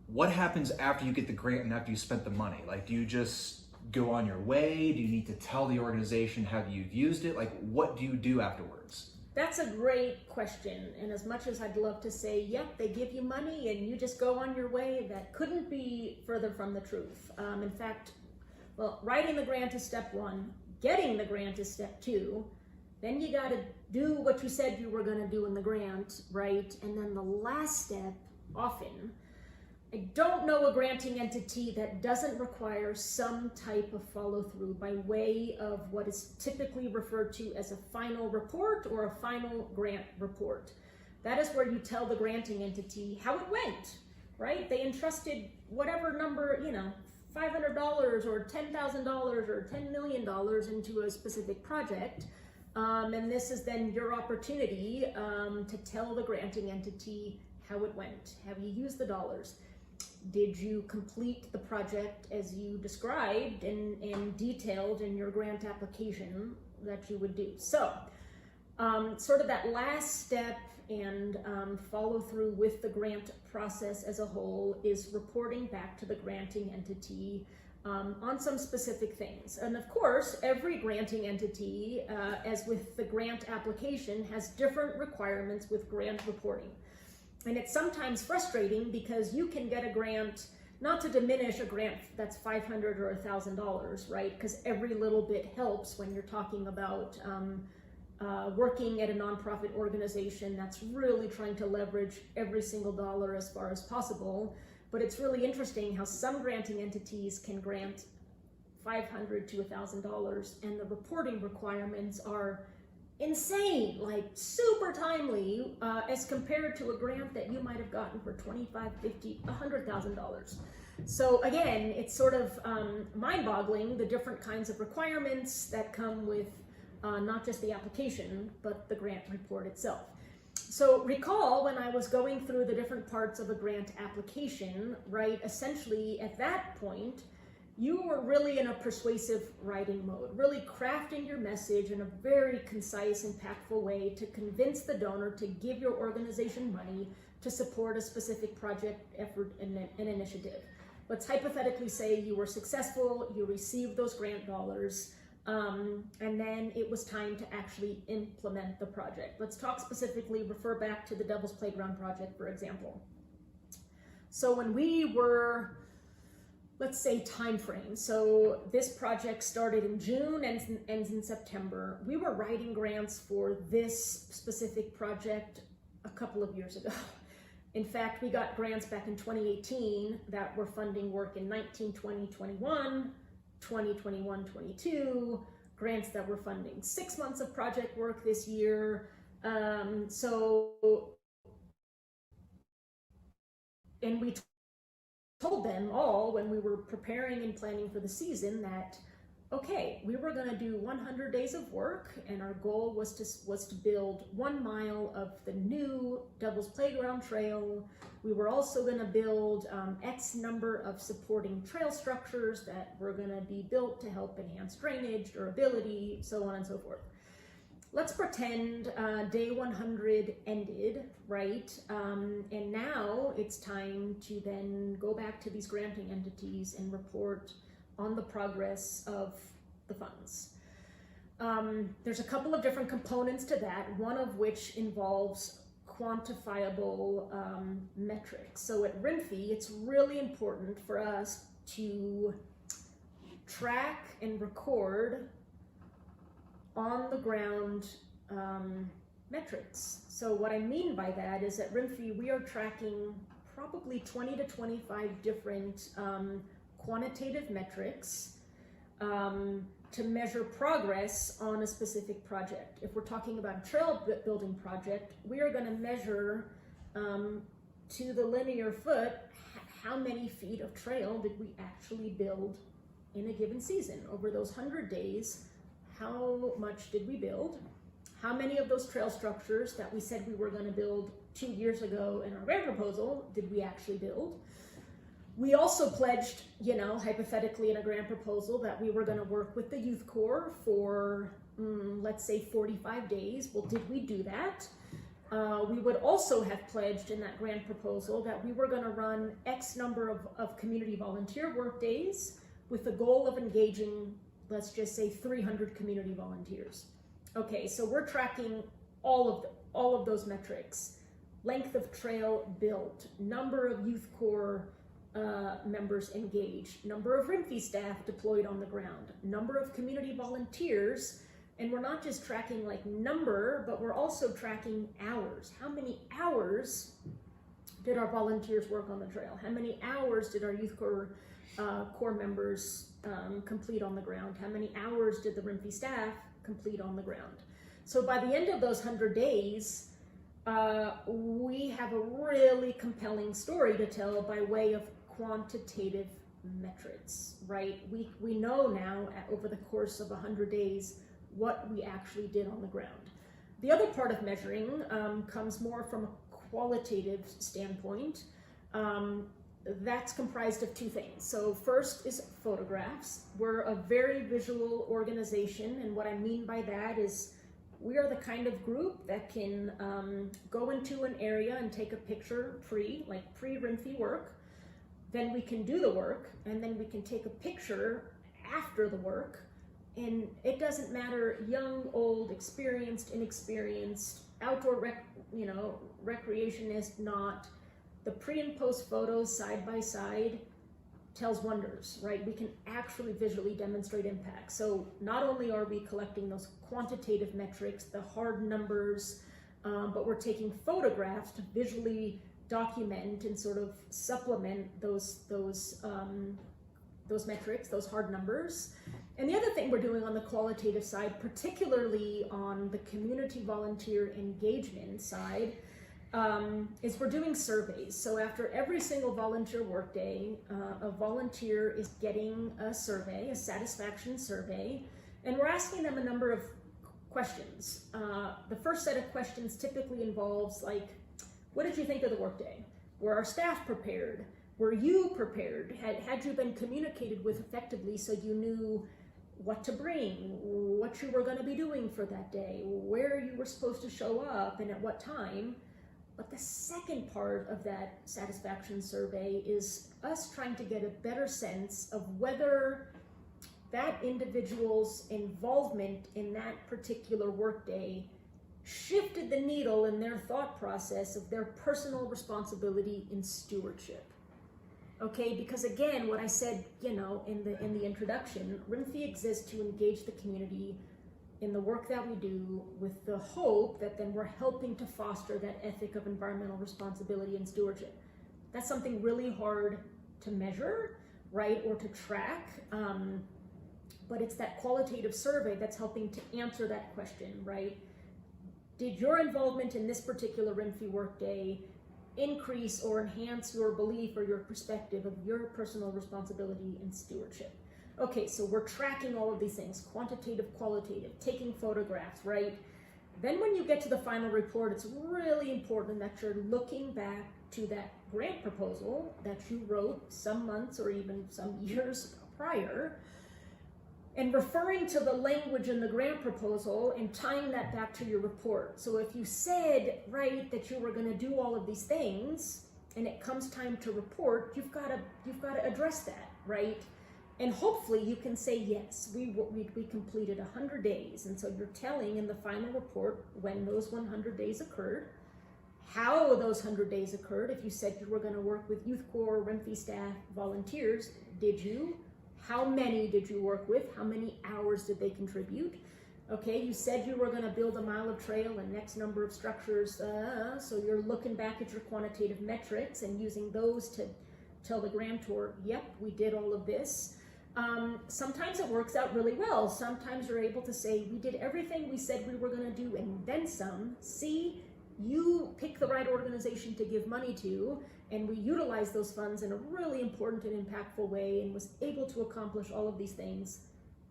what happens after you get the grant and after you spent the money? Like, do you just go on your way? Do you need to tell the organization how you've used it? Like, what do you do afterwards? That's a great question. And as much as I'd love to say, yep, they give you money and you just go on your way, that couldn't be further from the truth. In fact, well, writing the grant is step one, getting the grant is step two. Then you got to do what you said you were going to do in the grant, right? And then the last step, often, I don't know a granting entity that doesn't require some type of follow-through by way of what is typically referred to as a final report or a final grant report. That is where you tell the granting entity how it went, right? They entrusted whatever number, $500 or $10,000 or $10 million into a specific project. And this is then your opportunity to tell the granting entity how it went. Have you used the dollars? Did you complete the project as you described and detailed in your grant application that you would do? So, sort of that last step and follow through with the grant process as a whole is reporting back to the granting entity on some specific things. And of course, every granting entity, as with the grant application, has different requirements with grant reporting. And it's sometimes frustrating because you can get a grant, not to diminish a grant that's $500 or $1,000, right? Because every little bit helps when you're talking about working at a nonprofit organization that's really trying to leverage every single dollar as far as possible. But it's really interesting how some granting entities can grant $500 to $1,000, and the reporting requirements are insane, like super timely, as compared to a grant that you might have gotten for $25, $50, $100,000. So again, it's sort of mind-boggling, the different kinds of requirements that come with not just the application, but the grant report itself. So recall when I was going through the different parts of a grant application, right, essentially at that point, you were really in a persuasive writing mode, really crafting your message in a very concise, impactful way to convince the donor to give your organization money to support a specific project, effort, and an initiative. Let's hypothetically say you were successful, you received those grant dollars, and then it was time to actually implement the project. Let's talk specifically, refer back to the Devil's Playground project, for example. So when we were, let's say, time frame. So this project started in June and ends in September. We were writing grants for this specific project a couple of years ago. In fact, we got grants back in 2018 that were funding work in 19, 20, 21, 20, 21, 22, grants that were funding 6 months of project work this year. And we told them all when we were preparing and planning for the season that, okay, we were going to do 100 days of work, and our goal was to build 1 mile of the new Devil's Playground Trail. We were also going to build X number of supporting trail structures that were going to be built to help enhance drainage, durability, so on and so forth. Let's pretend day 100 ended, right? And now it's time to then go back to these granting entities and report on the progress of the funds. There's a couple of different components to that, one of which involves quantifiable metrics. So at RIMFI, it's really important for us to track and record on the ground metrics. So what I mean by that is at RIMFI, we are tracking probably 20 to 25 different quantitative metrics to measure progress on a specific project. If we're talking about a trail building project, we are going to measure to the linear foot how many feet of trail did we actually build in a given season. Over those 100 days, how much did we build? How many of those trail structures that we said we were going to build 2 years ago in our grant proposal did we actually build? We also pledged, hypothetically in a grant proposal that we were going to work with the Youth Corps for, let's say 45 days. Well, did we do that? We would also have pledged in that grant proposal that we were going to run X number of community volunteer work days with the goal of engaging, let's just say 300 community volunteers. Okay, so we're tracking all of those metrics: length of trail built, number of Youth Corps members engaged, number of RIMFI staff deployed on the ground, number of community volunteers. And we're not just tracking like number, but we're also tracking hours. How many hours did our volunteers work on the trail? How many hours did our Youth Corps members complete on the ground? How many hours did the RIMFI staff complete on the ground? So by the end of those 100 days, we have a really compelling story to tell by way of quantitative metrics, right? We know now over the course of 100 days what we actually did on the ground. The other part of measuring comes more from a qualitative standpoint. That's comprised of two things. So first is photographs. We're a very visual organization, and what I mean by that is we are the kind of group that can go into an area and take a picture pre-RIMFI work. Then we can do the work, and then we can take a picture after the work. And it doesn't matter young, old, experienced, inexperienced, outdoor recreationist, not. The pre and post photos side by side tells wonders, right? We can actually visually demonstrate impact. So not only are we collecting those quantitative metrics, the hard numbers, but we're taking photographs to visually document and sort of supplement those metrics, those hard numbers. And the other thing we're doing on the qualitative side, particularly on the community volunteer engagement side, is we're doing surveys. So after every single volunteer workday, a volunteer is getting a survey, a satisfaction survey, and we're asking them a number of questions. The first set of questions typically involves like, what did you think of the workday? Were our staff prepared? Were you prepared? Had you been communicated with effectively so you knew what to bring, what you were going to be doing for that day, where you were supposed to show up, and at what time? But the second part of that satisfaction survey is us trying to get a better sense of whether that individual's involvement in that particular workday shifted the needle in their thought process of their personal responsibility in stewardship. Okay, because again, what I said, in the introduction, RIMFI exists to engage the community in the work that we do with the hope that then we're helping to foster that ethic of environmental responsibility and stewardship. That's something really hard to measure, right, or to track, but it's that qualitative survey that's helping to answer that question, right? Did your involvement in this particular RIMFI workday increase or enhance your belief or your perspective of your personal responsibility and stewardship? Okay, so we're tracking all of these things, quantitative, qualitative, taking photographs, right? Then when you get to the final report, it's really important that you're looking back to that grant proposal that you wrote some months or even some years prior, and referring to the language in the grant proposal and tying that back to your report. So if you said, right, that you were going to do all of these things, and it comes time to report, you've got to address that, right? And hopefully you can say, yes, we completed 100 days. And so you're telling in the final report when those 100 days occurred, how those 100 days occurred. If you said you were going to work with Youth Corps, RIMFI staff, volunteers, did you? How many did you work with? How many hours did they contribute? Okay, you said you were going to build a mile of trail and X number of structures. So you're looking back at your quantitative metrics and using those to tell the grantor, yep, we did all of this. Sometimes it works out really well. Sometimes you're able to say, we did everything we said we were going to do and then some. See, you pick the right organization to give money to, and we utilize those funds in a really important and impactful way and was able to accomplish all of these things.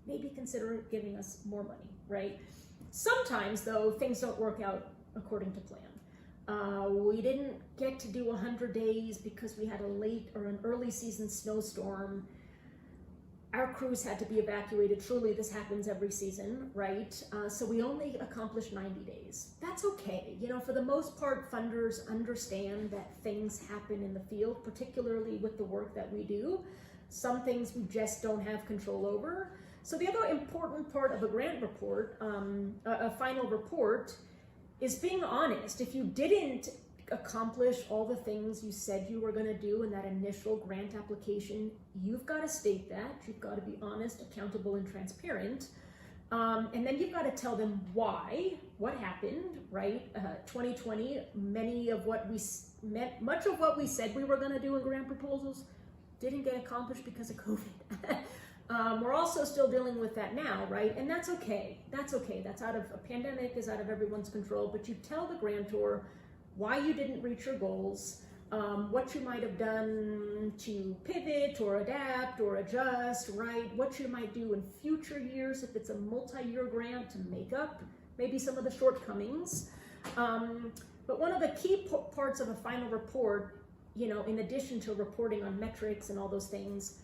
Maybe consider giving us more money, right? Sometimes, though, things don't work out according to plan. We didn't get to do 100 days because we had a late or an early season snowstorm. Our crews had to be evacuated. Truly, this happens every season, right? So we only accomplished 90 days. That's okay. You know, for the most part, funders understand that things happen in the field, particularly with the work that we do. Some things we just don't have control over. So the other important part of a grant report, a final report, is being honest. If you didn't accomplish all the things you said you were going to do in that initial grant application, you've got to state that. You've got to be honest, accountable, and transparent. And then you've got to tell them why, what happened, right? 2020, much of what we said we were going to do in grant proposals didn't get accomplished because of COVID. We're also still dealing with that now, right? And that's okay. That's okay. That's out of a pandemic, is out of everyone's control. But you tell the grantor why you didn't reach your goals, what you might have done to pivot or adapt or adjust, right? What you might do in future years if it's a multi-year grant to make up maybe some of the shortcomings. But one of the key parts of a final report, you know, in addition to reporting on metrics and all those things,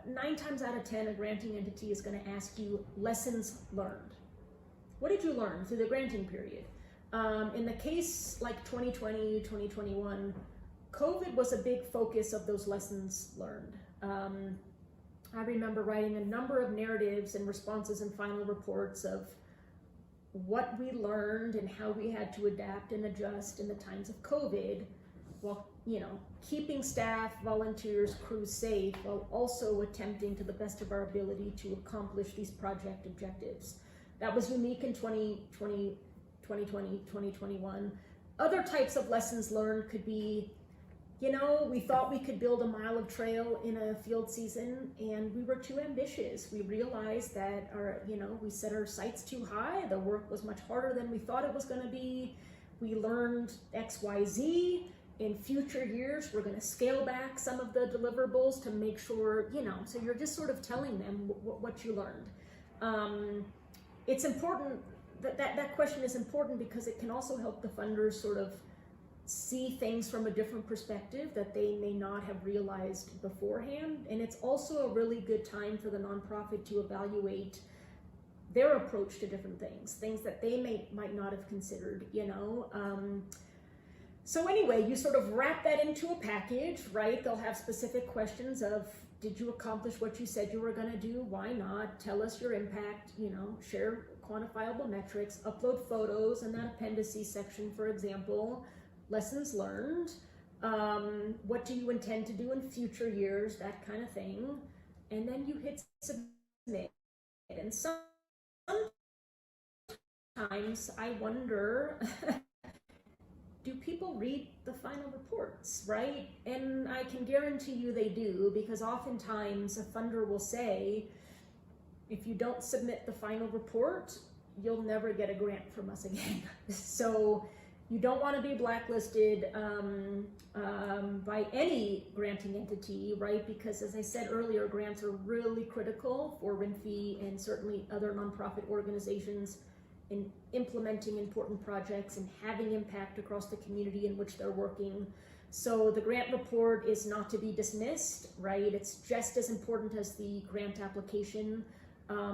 9 times out of 10, a granting entity is going to ask you lessons learned. What did you learn through the granting period? In the case like 2020, 2021, COVID was a big focus of those lessons learned. I remember writing a number of narratives and responses and final reports of what we learned and how we had to adapt and adjust in the times of COVID, while, you know, keeping staff, volunteers, crews safe, while also attempting to the best of our ability to accomplish these project objectives. That was unique in 2020, 2021. Other types of lessons learned could be, you know, we thought we could build a mile of trail in a field season and we were too ambitious. We realized that we set our sights too high. The work was much harder than we thought it was going to be. We learned X, Y, Z. In future years, we're going to scale back some of the deliverables to make sure, you know, so you're just sort of telling them what you learned. It's important. That question is important because it can also help the funders sort of see things from a different perspective that they may not have realized beforehand. And it's also a really good time for the nonprofit to evaluate their approach to different things that they might not have considered, you know. So anyway, you sort of wrap that into a package, right? They'll have specific questions of, did you accomplish what you said you were going to do? Why not? Tell us your impact, you know, share quantifiable metrics, upload photos in that appendices section, for example, lessons learned, what do you intend to do in future years, that kind of thing. And then you hit submit. And times I wonder, do people read the final reports, right? And I can guarantee you they do, because oftentimes a funder will say, if you don't submit the final report, you'll never get a grant from us again. So you don't want to be blacklisted by any granting entity, right? Because as I said earlier, grants are really critical for RIMFE and certainly other nonprofit organizations in implementing important projects and having impact across the community in which they're working. So the grant report is not to be dismissed, right? It's just as important as the grant application.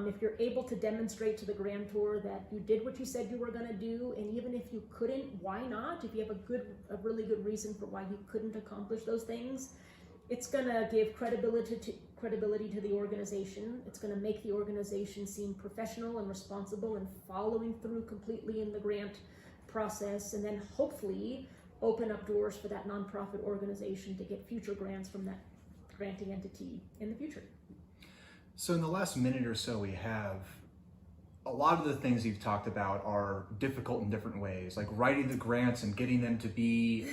If you're able to demonstrate to the grantor that you did what you said you were going to do, and even if you couldn't, why not? If you have a really good reason for why you couldn't accomplish those things, it's going to give credibility to the organization. It's going to make the organization seem professional and responsible and following through completely in the grant process, and then hopefully open up doors for that nonprofit organization to get future grants from that granting entity in the future. So in the last minute or so we have, a lot of the things you've talked about are difficult in different ways, like writing the grants and getting them to be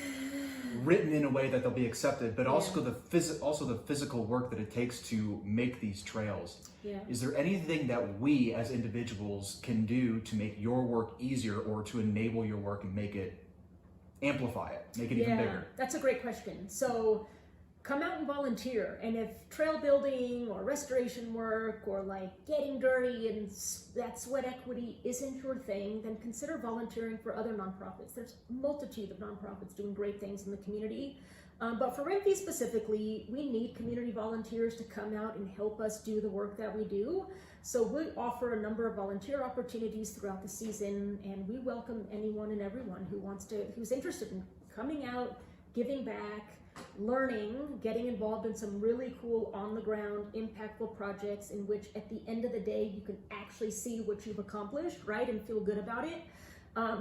written in a way that they'll be accepted, but also the physical work that it takes to make these trails. Yeah. Is there anything that we as individuals can do to make your work easier, or to enable your work and amplify it, make it even bigger? That's a great question. So come out and volunteer. And if trail building or restoration work or like getting dirty and that sweat equity isn't your thing, then consider volunteering for other nonprofits. There's a multitude of nonprofits doing great things in the community. But for RIMFE specifically, we need community volunteers to come out and help us do the work that we do. So we offer a number of volunteer opportunities throughout the season, and we welcome anyone and everyone who's interested in coming out, giving back, learning, getting involved in some really cool on-the-ground impactful projects in which at the end of the day you can actually see what you've accomplished, right, and feel good about it.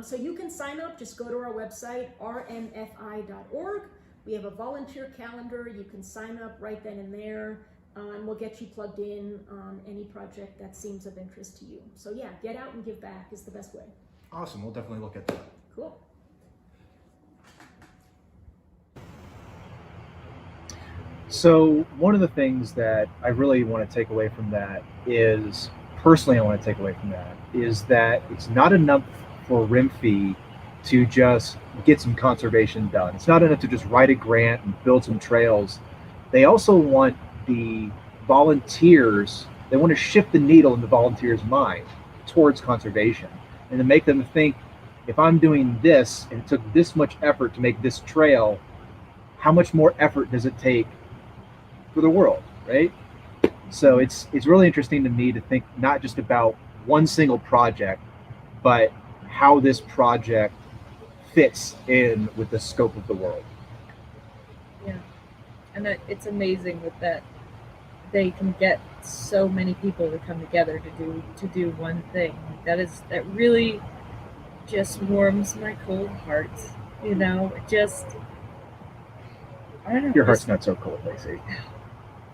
So you can sign up. Just go to our website, rmfi.org. We have a volunteer calendar. You can sign up right then and there, and we'll get you plugged in on any project that seems of interest to you. So yeah, get out and give back is the best way. Awesome, we'll definitely look at that. Cool. So one of the things that I really want to take away from that is, personally I want to take away from that, is that it's not enough for RIMFE to just get some conservation done. It's not enough to just write a grant and build some trails. They also want the volunteers, they want to shift the needle in the volunteers' mind towards conservation, and to make them think, if I'm doing this and it took this much effort to make this trail, how much more effort does it take for the world, right? So it's really interesting to me to think not just about one single project, but how this project fits in with the scope of the world. Yeah, and it's amazing that they can get so many people to come together to do one thing. That really just warms my cold heart. You know, just, I don't know. Your heart's not so cold, Lacey.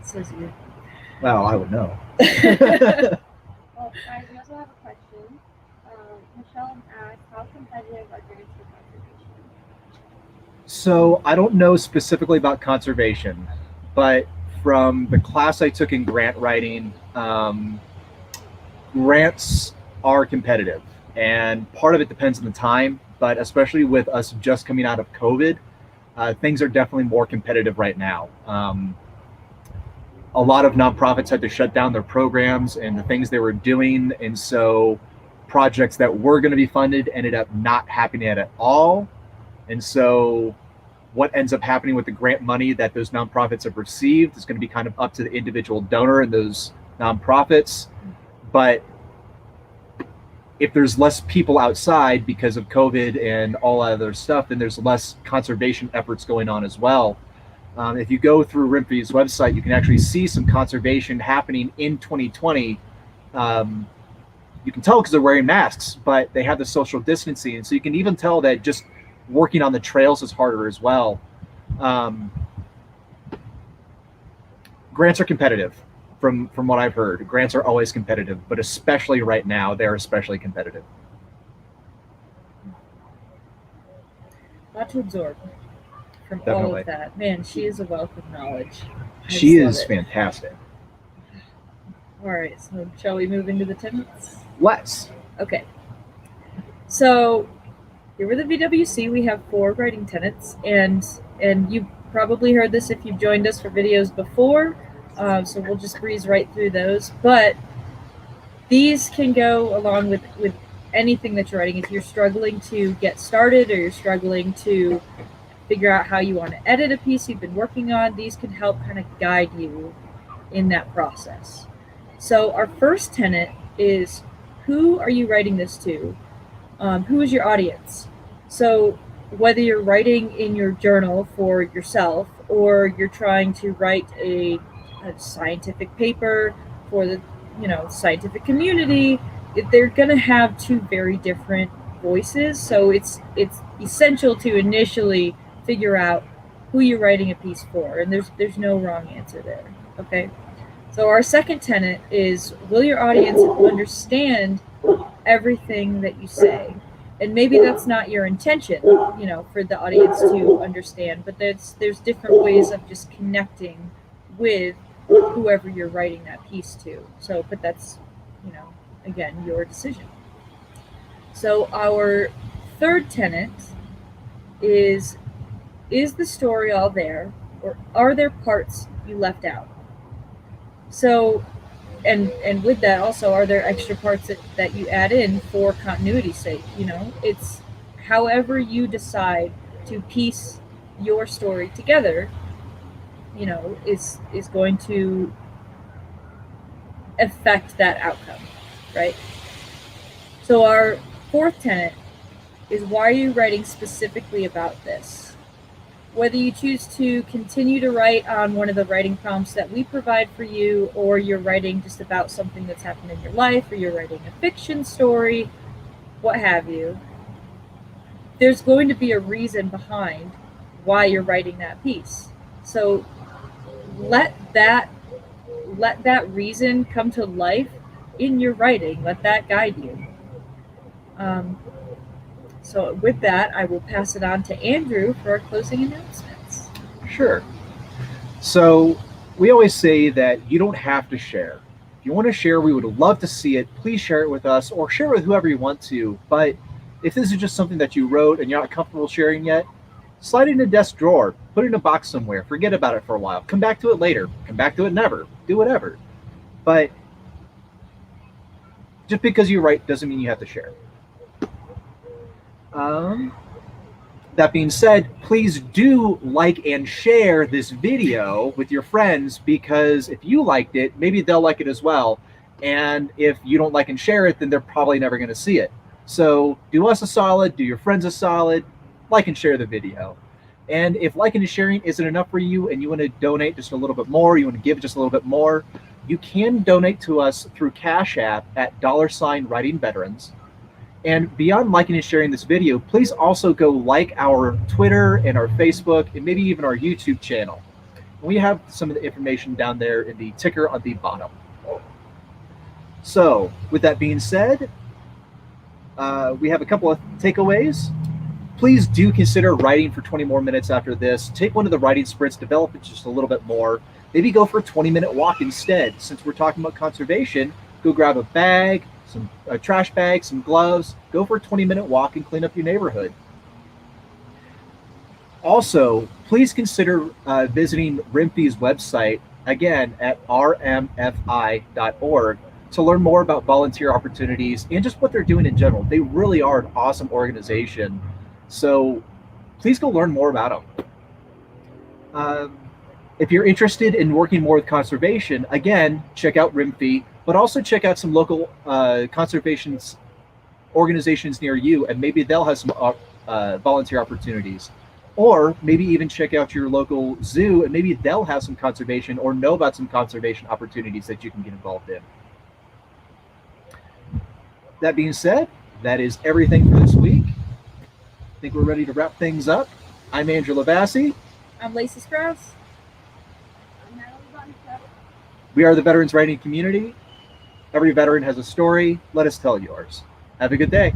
Says you. Well, I would know. Well, guys, we also have a question. Michelle asked, how competitive are grants for conservation? So I don't know specifically about conservation, but from the class I took in grant writing, grants are competitive, and part of it depends on the time, but especially with us just coming out of COVID, things are definitely more competitive right now. A lot of nonprofits had to shut down their programs and the things they were doing, and so projects that were going to be funded ended up not happening at all. And so what ends up happening with the grant money that those nonprofits have received is going to be kind of up to the individual donor and those nonprofits. But if there's less people outside because of COVID and all other stuff, then there's less conservation efforts going on as well. If you go through RIMFE's website, you can actually see some conservation happening in 2020. You can tell because they're wearing masks, but they have the social distancing. And so you can even tell that just working on the trails is harder as well. Grants are competitive from what I've heard. Grants are always competitive, but especially right now, they're especially competitive. lot to absorb from all Definitely. of that. Man, she is a wealth of knowledge. I She just love is it. fantastic. All right, so shall we move into the tenets? Let's. Okay. So here with the VWC, we have 4 writing tenets, and you've probably heard this if you've joined us for videos before. So we'll just breeze right through those. But these can go along with anything that you're writing. If you're struggling to get started or you're struggling to figure out how you want to edit a piece you've been working on, these can help kind of guide you in that process. So our first tenet is, who are you writing this to? Who is your audience? So whether you're writing in your journal for yourself or you're trying to write a scientific paper for the scientific community, they're going to have 2 very different voices. So it's essential to initially figure out who you're writing a piece for, and there's no wrong answer there. Okay. So our second tenet is, will your audience understand everything that you say? And maybe that's not your intention, for the audience to understand, but there's different ways of just connecting with whoever you're writing that piece to. So, but that's, again, your decision. So our third tenet is the story all there, or are there parts you left out? So, and with that also, are there extra parts that you add in for continuity's sake? It's however you decide to piece your story together, is going to affect that outcome, right? So our fourth tenet is, why are you writing specifically about this? Whether you choose to continue to write on one of the writing prompts that we provide for you, or you're writing just about something that's happened in your life, or you're writing a fiction story, what have you, there's going to be a reason behind why you're writing that piece. So let that reason come to life in your writing. Let that guide you. So with that, I will pass it on to Andrew for our closing announcements. Sure. So we always say that you don't have to share. If you want to share, we would love to see it. Please share it with us, or share it with whoever you want to. But if this is just something that you wrote and you're not comfortable sharing yet, slide it in a desk drawer, put it in a box somewhere, forget about it for a while, come back to it later, come back to it never, do whatever. But just because you write doesn't mean you have to share. That being said, please do like and share this video with your friends, because if you liked it, maybe they'll like it as well. And if you don't like and share it, then they're probably never going to see it. So do us a solid, do your friends a solid, like and share the video. And if liking and sharing isn't enough for you and you want to donate just a little bit more, you want to give just a little bit more, you can donate to us through Cash App at $Writing Veterans. And beyond liking and sharing this video, please also go like our Twitter and our Facebook and maybe even our YouTube channel. We have some of the information down there in the ticker on the bottom. So with that being said, we have a couple of takeaways. Please do consider writing for 20 more minutes after this. Take one of the writing sprints, develop it just a little bit more. Maybe go for a 20-minute walk instead. Since we're talking about conservation, go grab a bag, a trash bag, some gloves, go for a 20-minute walk and clean up your neighborhood. Also, please consider visiting RIMFI's website, again, at rmfi.org, to learn more about volunteer opportunities and just what they're doing in general. They really are an awesome organization. So please go learn more about them. If you're interested in working more with conservation, again, check out RIMFI, but also check out some local conservation organizations near you, and maybe they'll have some volunteer opportunities. Or maybe even check out your local zoo, and maybe they'll have some conservation or know about some conservation opportunities that you can get involved in. That being said, that is everything for this week. I think we're ready to wrap things up. I'm Andrew Lavassi. I'm Lacey Strauss. We are the Veterans Writing Community. Every veteran has a story. Let us tell yours. Have a good day.